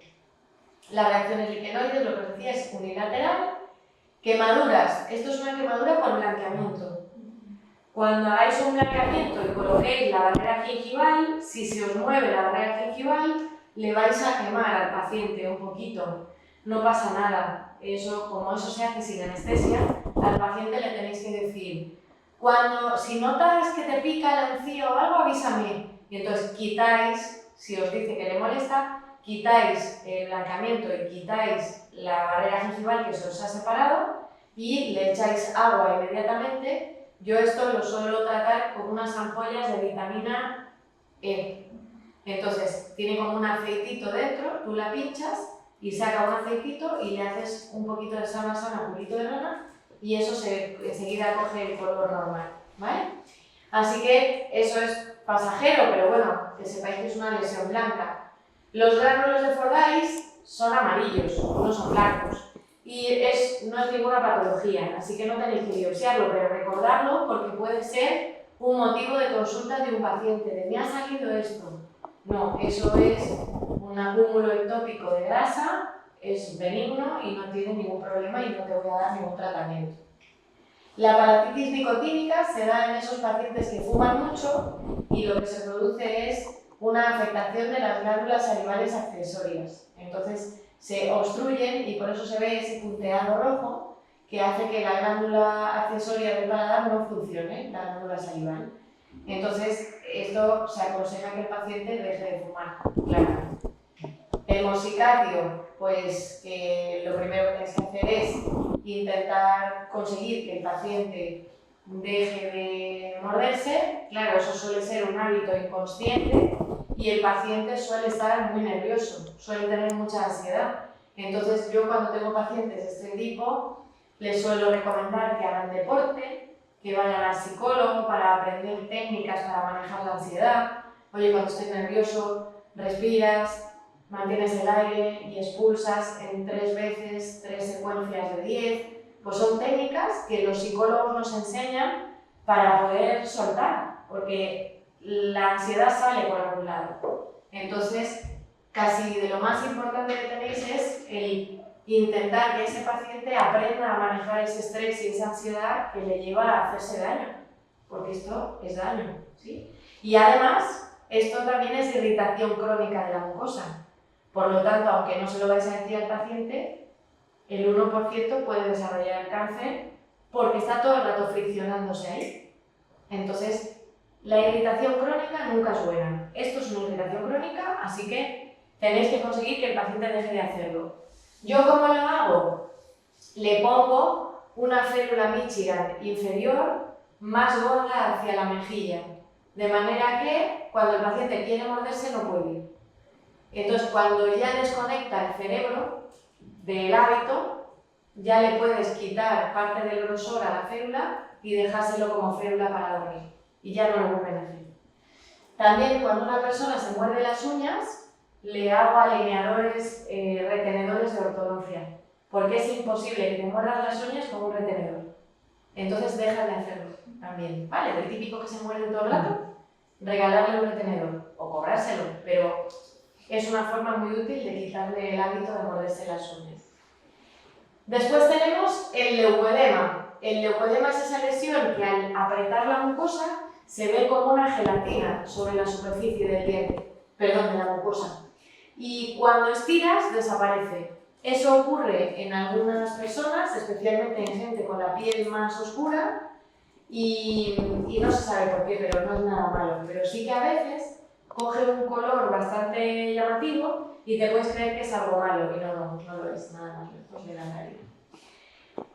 Las reacciones liquenoides, lo que os decía, es unilateral. Quemaduras, esto es una quemadura por blanqueamiento. Cuando hagáis un blanqueamiento y coloquéis la barrera gingival, si se os mueve la barrera gingival, le vais a quemar al paciente un poquito. No pasa nada. Como eso se hace sin anestesia, al paciente le tenéis que decir, si notas que te pica la encía o algo, avísame. Y entonces quitáis, si os dice que le molesta, quitáis el blanqueamiento y quitáis la barrera gingival que se os ha separado y le echáis agua inmediatamente. Yo esto lo suelo tratar con unas ampollas de vitamina E. Entonces, tiene como un aceitito dentro, tú la pinchas y saca un aceitito y le haces un poquito de salsa, un poquito de grana y eso enseguida coge el color normal, ¿vale? Así que eso es pasajero, pero bueno, que sepáis que es una lesión blanca. Los gránulos de Fordyce son amarillos, no son blancos, y no es ninguna patología, así que no tenéis que biopsiarlo, pero recordadlo porque puede ser un motivo de consulta de un paciente, de ¿me ha salido esto? No, eso es un acúmulo ectópico de grasa, es benigno y no tiene ningún problema y no te voy a dar ningún tratamiento. La parálisis nicotínica se da en esos pacientes que fuman mucho y lo que se produce es una afectación de las glándulas salivales accesorias. Entonces se obstruyen y por eso se ve ese punteado rojo que hace que la glándula accesoria del paladar no funcione, la glándula salival. Entonces esto se aconseja que el paciente deje de fumar, claramente. El mosicatio, pues lo primero que tienes que hacer es intentar conseguir que el paciente deje de morderse. Claro, eso suele ser un hábito inconsciente y el paciente suele estar muy nervioso, suele tener mucha ansiedad. Entonces yo cuando tengo pacientes de este tipo les suelo recomendar que hagan deporte, que vayan al psicólogo para aprender técnicas para manejar la ansiedad. Oye, cuando estés nervioso, respiras, mantienes el aire y expulsas en 3 veces, 3 secuencias de 10. Pues son técnicas que los psicólogos nos enseñan para poder soltar, porque la ansiedad sale por algún lado. Entonces, casi de lo más importante que tenéis es el intentar que ese paciente aprenda a manejar ese estrés y esa ansiedad que le lleva a hacerse daño, porque esto es daño, ¿sí? Y además, esto también es irritación crónica de la mucosa. Por lo tanto, aunque no se lo vais a decir al paciente, el 1% puede desarrollar cáncer porque está todo el rato friccionándose ahí. Entonces, la irritación crónica nunca es buena. Esto es una irritación crónica, así que tenéis que conseguir que el paciente deje de hacerlo. ¿Yo cómo lo hago? Le pongo una férula Michigan inferior más gorda hacia la mejilla, de manera que cuando el paciente quiere morderse no puede. Entonces, cuando ya desconecta el cerebro del hábito, ya le puedes quitar parte del grosor a la férula y dejárselo como férula para dormir. Y ya no lo vuelven a hacer. También, cuando una persona se muerde las uñas, le hago alineadores, retenedores de ortodoncia, porque es imposible que te muerdas las uñas con un retenedor. Entonces, deja de hacerlo también. ¿Vale? El típico que se muerde todo el rato, regalarle un retenedor o cobrárselo, pero es una forma muy útil de quitarle el hábito de morderse las uñas. Después tenemos el leucoedema. El leucoedema es esa lesión que al apretar la mucosa se ve como una gelatina sobre la superficie del diente, perdón, de la mucosa. Y cuando estiras, desaparece. Eso ocurre en algunas personas, especialmente en gente con la piel más oscura, y no se sabe por qué, pero no es nada malo. Pero sí que a veces coge un color bastante llamativo y te puedes creer que es algo malo, y no lo es, nada más lejos de la realidad.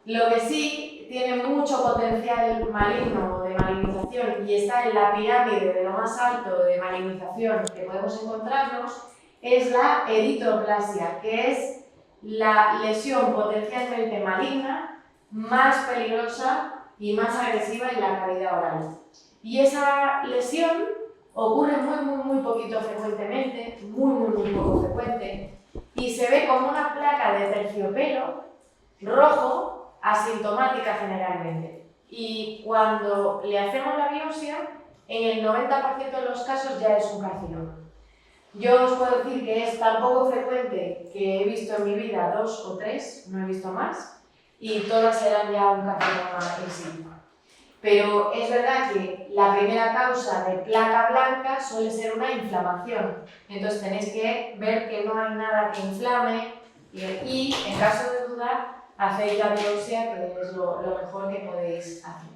Lo que sí tiene mucho potencial maligno o de malignización y está en la pirámide de lo más alto de malignización que podemos encontrarnos es la eritroplasia, que es la lesión potencialmente maligna más peligrosa y más agresiva en la cavidad oral. Y esa lesión ocurre muy poquito frecuentemente, muy poco frecuente, y se ve como una placa de terciopelo rojo, asintomática generalmente. Y cuando le hacemos la biopsia, en el 90% de los casos ya es un carcinoma. Yo os puedo decir que es tan poco frecuente que he visto en mi vida 2 o 3, no he visto más, y todas eran ya un carcinoma en sí. Pero es verdad que la primera causa de placa blanca suele ser una inflamación. Entonces tenéis que ver que no hay nada que inflame y en caso de duda, hacéis la biopsia, que es lo mejor que podéis hacer.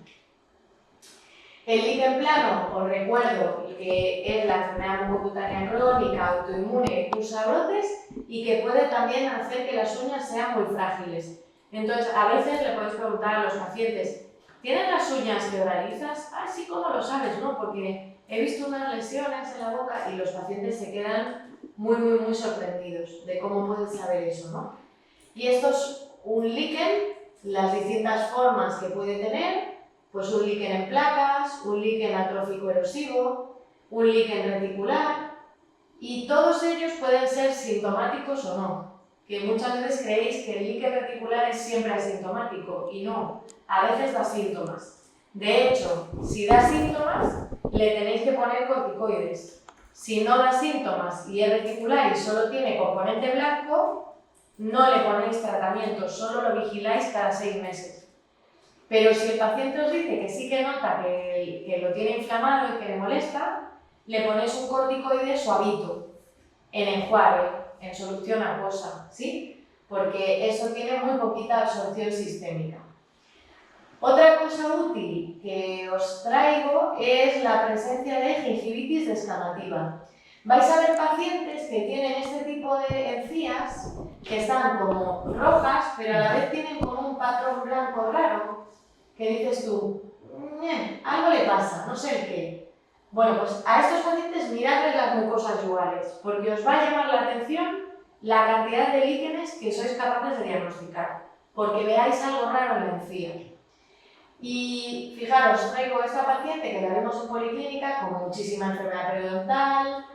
El líquen plano, os recuerdo que es la enfermedad mucocutánea crónica autoinmune que cursa brotes y que puede también hacer que las uñas sean muy frágiles. Entonces, a veces le podéis preguntar a los pacientes, ¿tienen las uñas quebradizas? Ah, sí, ¿cómo lo sabes? No, porque he visto unas lesiones en la boca y los pacientes se quedan muy sorprendidos de cómo pueden saber eso, ¿no? Y esto es un líquen las distintas formas que puede tener, pues un líquen en placas, un líquen atrófico erosivo, un líquen reticular, y todos ellos pueden ser sintomáticos o no, que muchas veces creéis que el líquen reticular es siempre asintomático, y no, a veces da síntomas. De hecho, si da síntomas, le tenéis que poner corticoides. Si no da síntomas y es reticular y solo tiene componente blanco, no le ponéis tratamiento, solo lo vigiláis cada 6 meses. Pero si el paciente os dice que sí que nota que lo tiene inflamado y que le molesta, le ponéis un corticoide suavito, en enjuague, en solución acuosa, ¿sí? Porque eso tiene muy poquita absorción sistémica. Otra cosa útil que os traigo es la presencia de gingivitis descamativa. Vais a ver pacientes que tienen este tipo de encías que están como rojas, pero a la vez tienen como un patrón blanco raro, que dices tú, algo le pasa, no sé el qué. Bueno, pues a estos pacientes miradles las mucosas yugales, porque os va a llamar la atención la cantidad de líquenes que sois capaces de diagnosticar, porque veáis algo raro en la encía. Y fijaros, traigo a esta paciente que la vemos en policlínica con muchísima enfermedad periodontal,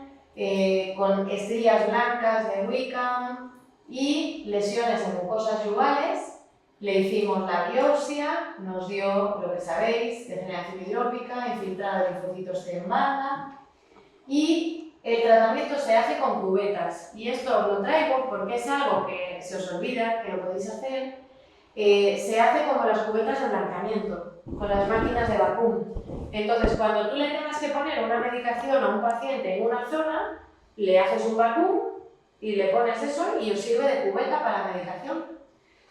con estrías blancas de Wickham y lesiones en mucosas yugales. Le hicimos la biopsia, nos dio lo que sabéis, degeneración hidrópica, infiltrado de linfocitos T en banda, y el tratamiento se hace con cubetas. Y esto os lo traigo porque es algo que se os olvida, que lo podéis hacer. Se hace como las cubetas de blanqueamiento, con las máquinas de vacuum. Entonces, cuando tú le tengas que poner una medicación a un paciente en una zona, le haces un vacuum y le pones eso y os sirve de cubeta para la medicación.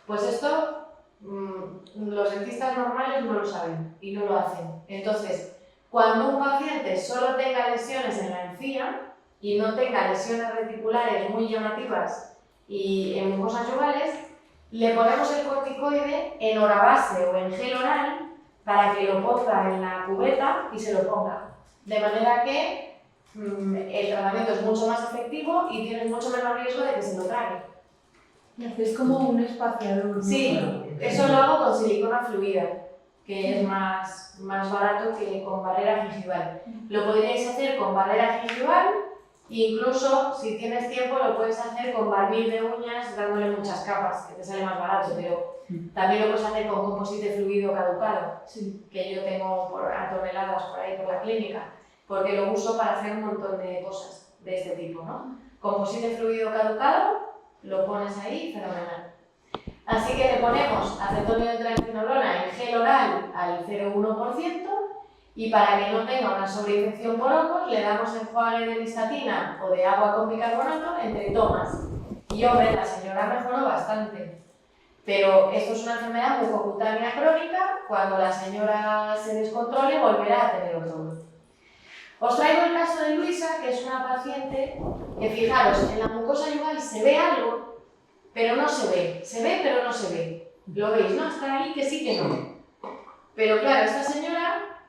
Pues esto los dentistas normales no lo saben y no lo hacen. Entonces, cuando un paciente solo tenga lesiones en la encía y no tenga lesiones reticulares muy llamativas y en mucosas yugales, le ponemos el corticoide en hora base o en gel oral para que lo ponga en la cubeta y se lo ponga. De manera que el tratamiento es mucho más efectivo y tienes mucho menos riesgo de que se lo trague. Y hacéis como un espaciador. Sí, eso lo hago con silicona fluida, que es más barato que con barrera gingival. Lo podríais hacer con barrera gingival, incluso si tienes tiempo lo puedes hacer con barniz de uñas dándole muchas capas, que te sale más barato, pero también lo puedes hacer con composite fluido caducado, que yo tengo a toneladas por ahí por la clínica, porque lo uso para hacer un montón de cosas de este tipo, ¿no? Composite fluido caducado, lo pones ahí, fenomenal. Así que le ponemos acetonio de triamcinolona en gel oral al 0,1% y para que no tenga una sobreinfección por hongos le damos enjuague de listatina o de agua con bicarbonato entre tomas. Y hombre, la señora mejoró bastante. Pero esto es una enfermedad mucocutánea crónica, cuando la señora se descontrole volverá a tener otro. Os traigo el caso de Luisa, que es una paciente que, fijaros, en la mucosa yugal se ve algo, pero no se ve. Se ve, pero no se ve. ¿Lo veis? ¿No? Está ahí que sí que no. Pero claro, esta señora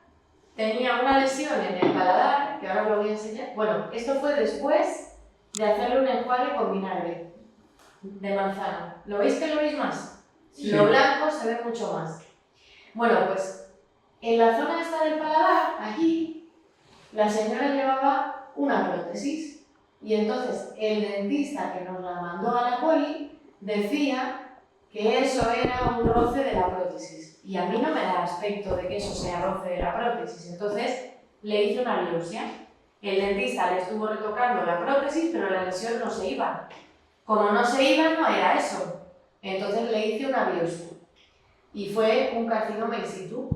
tenía una lesión en el paladar, que ahora os lo voy a enseñar. Bueno, esto fue después de hacerle un enjuague con vinagre de manzana. ¿Lo veis que lo veis más? Sí. Lo blanco se ve mucho más. Bueno, pues en la zona esta del paladar, aquí, la señora llevaba una prótesis y entonces el dentista que nos la mandó a la poli decía que eso era un roce de la prótesis y a mí no me da aspecto de que eso sea roce de la prótesis, entonces le hice una biopsia. El dentista le estuvo retocando la prótesis, pero la lesión no se iba. Como no se iba, no era eso. Entonces le hice una biopsia y fue un carcinoma in situ.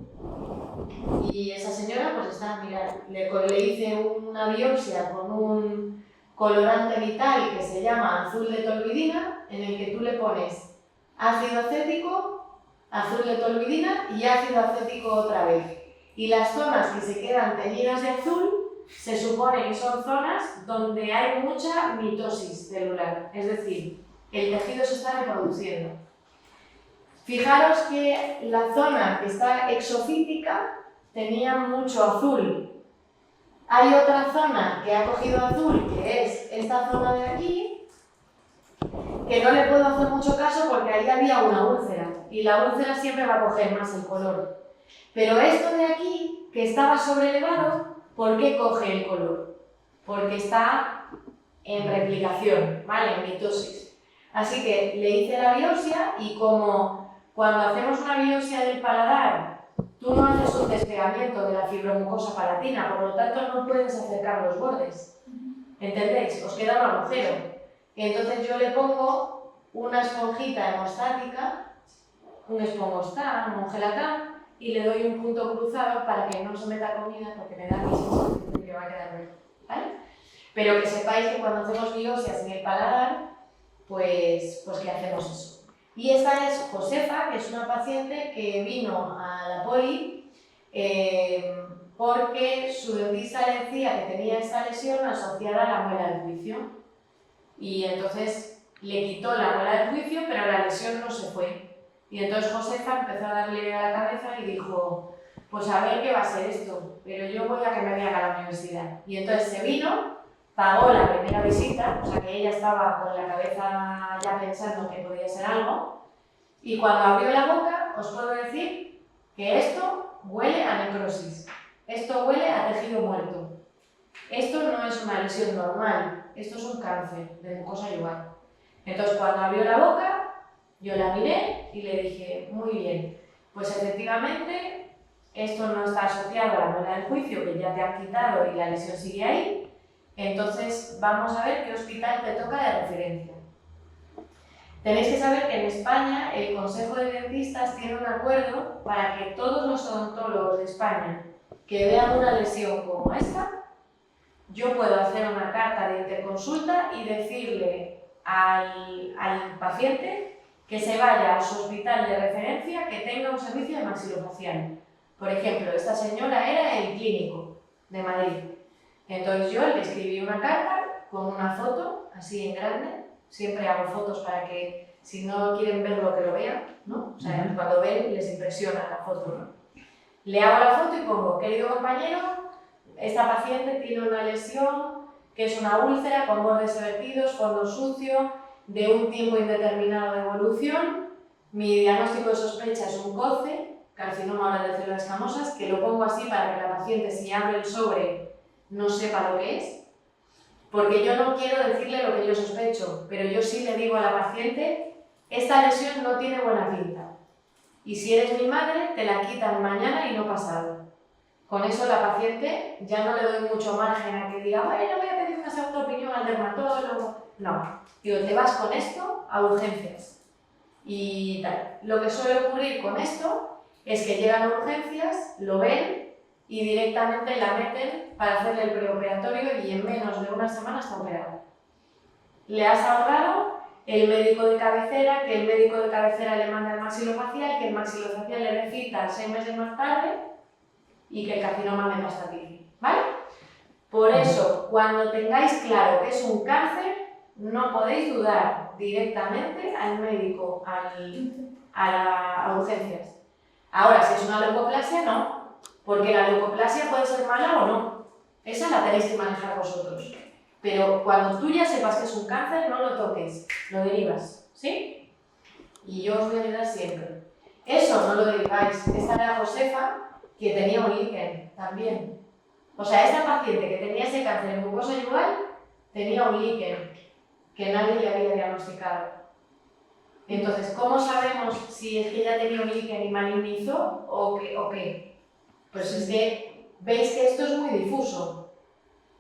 Y esa señora pues está, mirad, le hice una biopsia con un colorante vital que se llama azul de toluidina, en el que tú le pones ácido acético, azul de toluidina y ácido acético otra vez. Y las zonas que se quedan teñidas de azul se supone que son zonas donde hay mucha mitosis celular, es decir, el tejido se está reproduciendo. Fijaros que la zona que está exofítica tenía mucho azul. Hay otra zona que ha cogido azul, que es esta zona de aquí, que no le puedo hacer mucho caso porque ahí había una úlcera. y la úlcera siempre va a coger más el color. Pero esto de aquí, que estaba sobrelevado, ¿por qué coge el color? Porque está en replicación, ¿vale? En mitosis. Así que le hice la biopsia y como cuando hacemos una biopsia del paladar, tú no haces un despegamiento de la fibromucosa palatina, por lo tanto no puedes acercar los bordes. ¿Entendéis? Os queda un agujero. Entonces yo le pongo una esponjita hemostática, un espongostán, un gelatán, y le doy un punto cruzado para que no se meta comida porque me da mismo que va a quedar rojo, ¿vale? Pero que sepáis que cuando hacemos biopsias en el paladar, pues que hacemos eso. Y esta es Josefa, que es una paciente que vino a la poli porque su dentista le decía que tenía esta lesión asociada a la muela del juicio. Y entonces le quitó la muela del juicio, pero la lesión no se fue. Y entonces Josefa empezó a darle a la cabeza y dijo, pues a ver qué va a ser esto, pero yo voy a que me vean a la universidad. Y entonces se vino, pagó la primera visita, o sea que ella estaba con la cabeza ya pensando que podía ser algo, y cuando abrió la boca, os puedo decir que esto huele a necrosis, esto huele a tejido muerto. Esto no es una lesión normal, esto es un cáncer de mucosa yugal. Entonces cuando abrió la boca, yo la miré y le dije, muy bien, pues efectivamente esto no está asociado a la muela del juicio que ya te han quitado y la lesión sigue ahí, entonces vamos a ver qué hospital te toca de referencia. Tenéis que saber que en España el Consejo de Dentistas tiene un acuerdo para que todos los odontólogos de España que vean una lesión como esta, yo puedo hacer una carta de interconsulta y decirle al paciente que se vaya a su hospital de referencia que tenga un servicio de maxilofacial. Por ejemplo, esta señora era el Clínico de Madrid. Entonces yo le escribí una carta con una foto, así en grande. Siempre hago fotos para que, si no quieren verlo, que lo vean, ¿no? O sea, cuando ven les impresiona la foto, ¿no? Le hago la foto y pongo, querido compañero, esta paciente tiene una lesión que es una úlcera con bordes evertidos, fondo sucio, de un tiempo indeterminado de evolución. Mi diagnóstico de sospecha es un COCE, carcinoma oral de células escamosas, que lo pongo así para que la paciente, si abre el sobre, no sepa lo que es, porque yo no quiero decirle lo que yo sospecho, pero yo sí le digo a la paciente, esta lesión no tiene buena pinta, y si eres mi madre, te la quitan mañana y no pasado. Con eso la paciente ya no le doy mucho margen a que diga, bueno, voy a pedir una segunda opinión al dermatólogo. No, digo, te vas con esto a urgencias. Y tal. Lo que suele ocurrir con esto es que llegan a urgencias, lo ven y directamente la meten para hacerle el preoperatorio y en menos de una semana está operada. Le has ahorrado el médico de cabecera, que el médico de cabecera le manda el maxilofacial, que el maxilofacial le recita 6 meses más tarde y que el carcinoma metastatice, ¿vale? Por eso, cuando tengáis claro que es un cáncer, no podéis dudar directamente al médico, a urgencias. Ahora, si es una leucoplasia, no, porque la leucoplasia puede ser mala o no. Esa la tenéis que manejar vosotros. Pero cuando tú ya sepas que es un cáncer, no lo toques, lo derivas, ¿sí? Y yo os voy a ayudar siempre. Eso no lo deriváis. Esta era Josefa, que tenía un líquen también. O sea, esta paciente que tenía ese cáncer en mucosa yugal tenía un líquen que nadie le había diagnosticado. Entonces, ¿cómo sabemos si es que ella tenía un líquen y malignizó o qué? Pues es que veis que esto es muy difuso.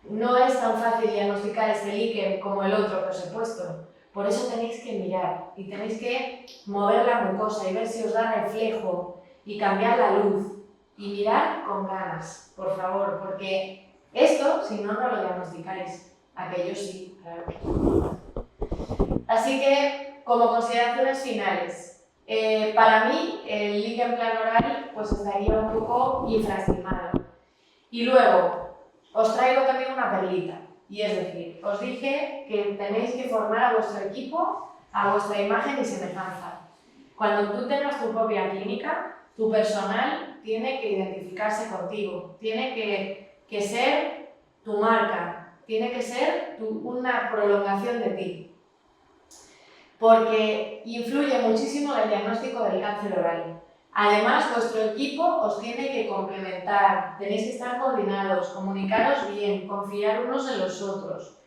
No es tan fácil diagnosticar este líquen como el otro que os he puesto. Por eso tenéis que mirar y tenéis que mover la mucosa y ver si os da reflejo y cambiar la luz y mirar con ganas, por favor, porque esto, si no, no lo diagnosticáis. Aquello sí, claro. Así que, como consideraciones finales, para mí el líquen planoral pues estaría un poco infraestimado. Y luego, os traigo también una perlita, y es decir, os dije que tenéis que formar a vuestro equipo a vuestra imagen y semejanza. Cuando tú tengas tu propia clínica, tu personal tiene que identificarse contigo, tiene que ser tu marca, tiene que ser una prolongación de ti. porque influye muchísimo en el diagnóstico del cáncer oral. Además, vuestro equipo os tiene que complementar, tenéis que estar coordinados, comunicaros bien, confiar unos en los otros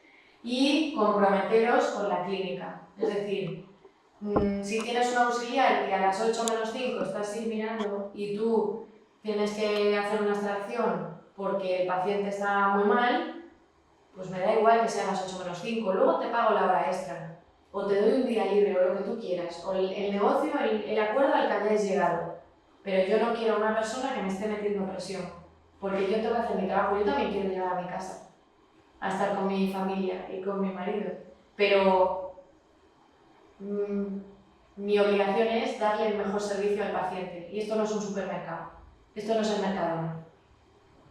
y comprometeros con la clínica. Es decir, si tienes un auxiliar que a las 8 menos 5 estás ahí mirando y tú tienes que hacer una extracción porque el paciente está muy mal, pues me da igual que sean las 8 menos 5, luego te pago la hora extra, o te doy un día libre o lo que tú quieras, o el negocio, el acuerdo al que hayáis llegado. Pero yo no quiero una persona que me esté metiendo presión, porque yo tengo que hacer mi trabajo, yo también quiero llegar a mi casa, a estar con mi familia y con mi marido, pero mi obligación es darle el mejor servicio al paciente, y esto no es un supermercado, esto no es el Mercadona.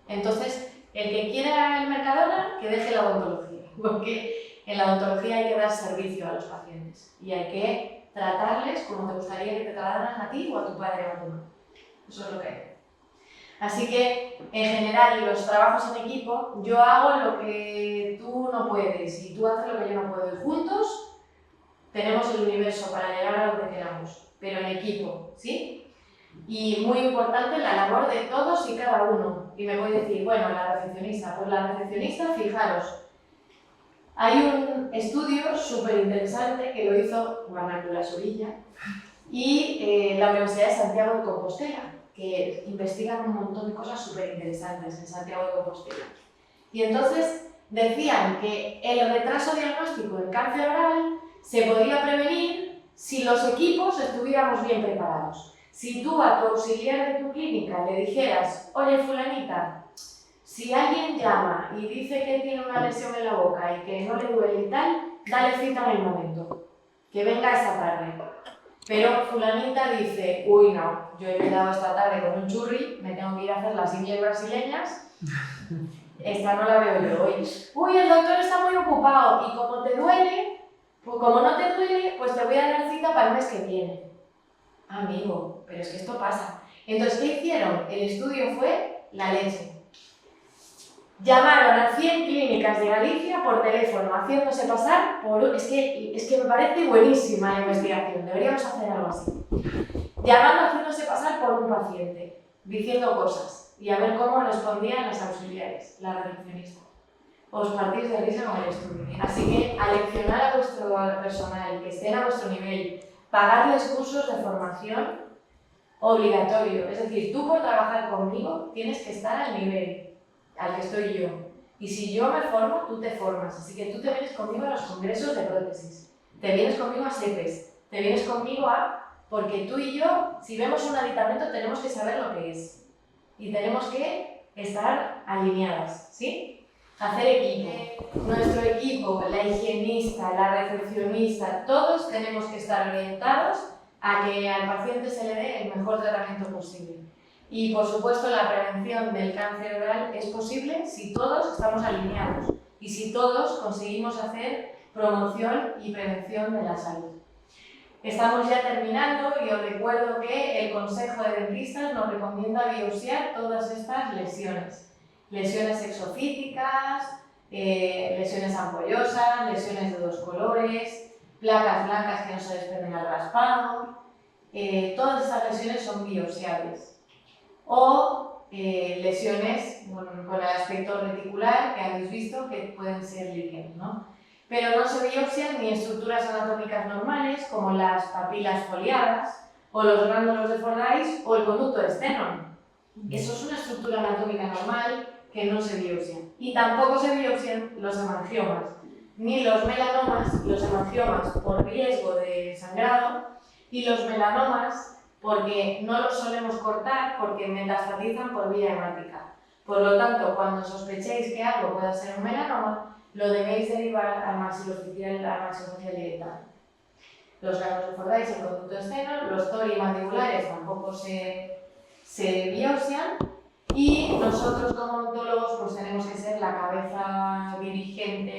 Entonces, el que quiera el Mercadona, que deje la odontología, porque en la odontología hay que dar servicio a los pacientes y hay que tratarles como te gustaría que te trataran a ti o a tu padre o a tu madre. Eso es lo que hay. Así que, en general, los trabajos en equipo, yo hago lo que tú no puedes y tú haces lo que yo no puedo. Y juntos tenemos el universo para llegar a lo que queramos, pero en equipo, ¿sí? Y muy importante la labor de todos y cada uno. Y me voy a decir, bueno, la recepcionista, pues la recepcionista, fijaros, hay un estudio súper interesante que lo hizo Manuela Sorilla y la Universidad de Santiago de Compostela, que investigan un montón de cosas súper interesantes en Santiago de Compostela. Y entonces decían que el retraso diagnóstico del cáncer oral se podría prevenir si los equipos estuviéramos bien preparados. Si tú a tu auxiliar de tu clínica le dijeras, oye fulanita, si alguien llama y dice que tiene una lesión en la boca y que no le duele y tal, dale cita en el momento, que venga esa tarde. Pero fulanita dice, uy no, yo he quedado esta tarde con un churri, me tengo que ir a hacer las ingles brasileñas, esta no la veo yo hoy. Uy, el doctor está muy ocupado y como te duele, pues como no te duele, pues te voy a dar cita para el mes que viene. Amigo, pero es que esto pasa. Entonces, ¿qué hicieron? El estudio fue la leche. Llamaron a 100 clínicas de Galicia por teléfono, haciéndose pasar por... Es que me parece buenísima la investigación, deberíamos hacer algo así. Llamando, haciéndose pasar por un paciente, diciendo cosas, y a ver cómo respondían las auxiliares, la recepcionista. Os partís de risa con el estudio. Así que aleccionar a vuestro personal, que estén a vuestro nivel, pagarles cursos de formación obligatorio. Es decir, tú por trabajar conmigo tienes que estar al nivel al que estoy yo. Y si yo me formo, tú te formas. Así que tú te vienes conmigo a los congresos de prótesis, te vienes conmigo a SEPES, te vienes conmigo a... Porque tú y yo, si vemos un aditamento, tenemos que saber lo que es. Y tenemos que estar alineadas, ¿sí? Hacer equipo. Nuestro equipo, la higienista, la recepcionista, todos tenemos que estar orientados a que al paciente se le dé el mejor tratamiento posible. Y por supuesto la prevención del cáncer oral es posible si todos estamos alineados y si todos conseguimos hacer promoción y prevención de la salud. Estamos ya terminando y os recuerdo que el Consejo de Dentistas nos recomienda biopsiar todas estas lesiones. Lesiones exofíticas, lesiones ampollosas, lesiones de dos colores, placas blancas que no se desprenden al raspado. Todas estas lesiones son biopsiables. O lesiones con el aspecto reticular que habéis visto que pueden ser líquenes, ¿no? Pero no se biopsian ni estructuras anatómicas normales como las papilas foliadas o los grándulos de Fordyce o el conducto de Stennon. Eso es una estructura anatómica normal que no se biopsian. Y tampoco se biopsian los hemangiomas, ni los melanomas, los hemangiomas por riesgo de sangrado y los melanomas porque no los solemos cortar porque metastatizan por vía hemática. Por lo tanto, cuando sospechéis que algo pueda ser un melanoma, lo debéis derivar al maxilofacial directamente. Los grándulos de Fordyce, el conducto de Stennon, los torimandibulares tampoco se biopsian y nosotros como odontólogos pues tenemos que ser la cabeza dirigente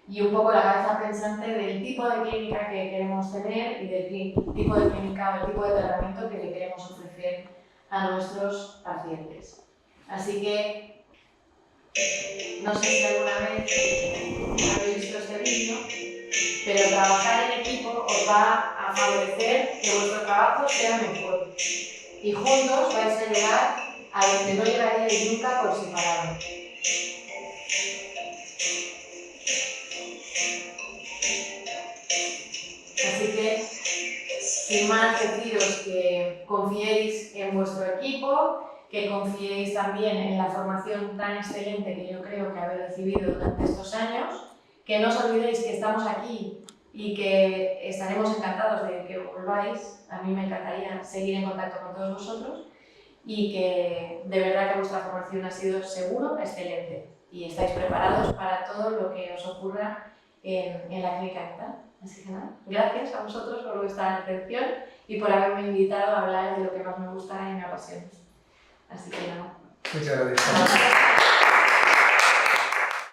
y un poco la cabeza pensante del tipo de clínica que queremos tener y del tipo de clínica o el tipo de tratamiento que le queremos ofrecer a nuestros pacientes. Así que No sé si alguna vez habéis visto este vídeo, pero trabajar en equipo os va a favorecer que vuestro trabajo sea mejor y juntos vais a llegar a donde no llegaríais nunca por separado. Así que, sin más, deciros que confiéis en vuestro equipo, que confiéis también en la formación tan excelente que yo creo que habéis recibido durante estos años, que no os olvidéis que estamos aquí y que estaremos encantados de que volváis. A mí me encantaría seguir en contacto con todos vosotros y que de verdad que vuestra formación ha sido seguro excelente y estáis preparados para todo lo que os ocurra en la clínica dental. Así que nada, gracias a vosotros por vuestra atención y por haberme invitado a hablar de lo que más me gusta y me apasiona. Así que nada. Muchas gracias.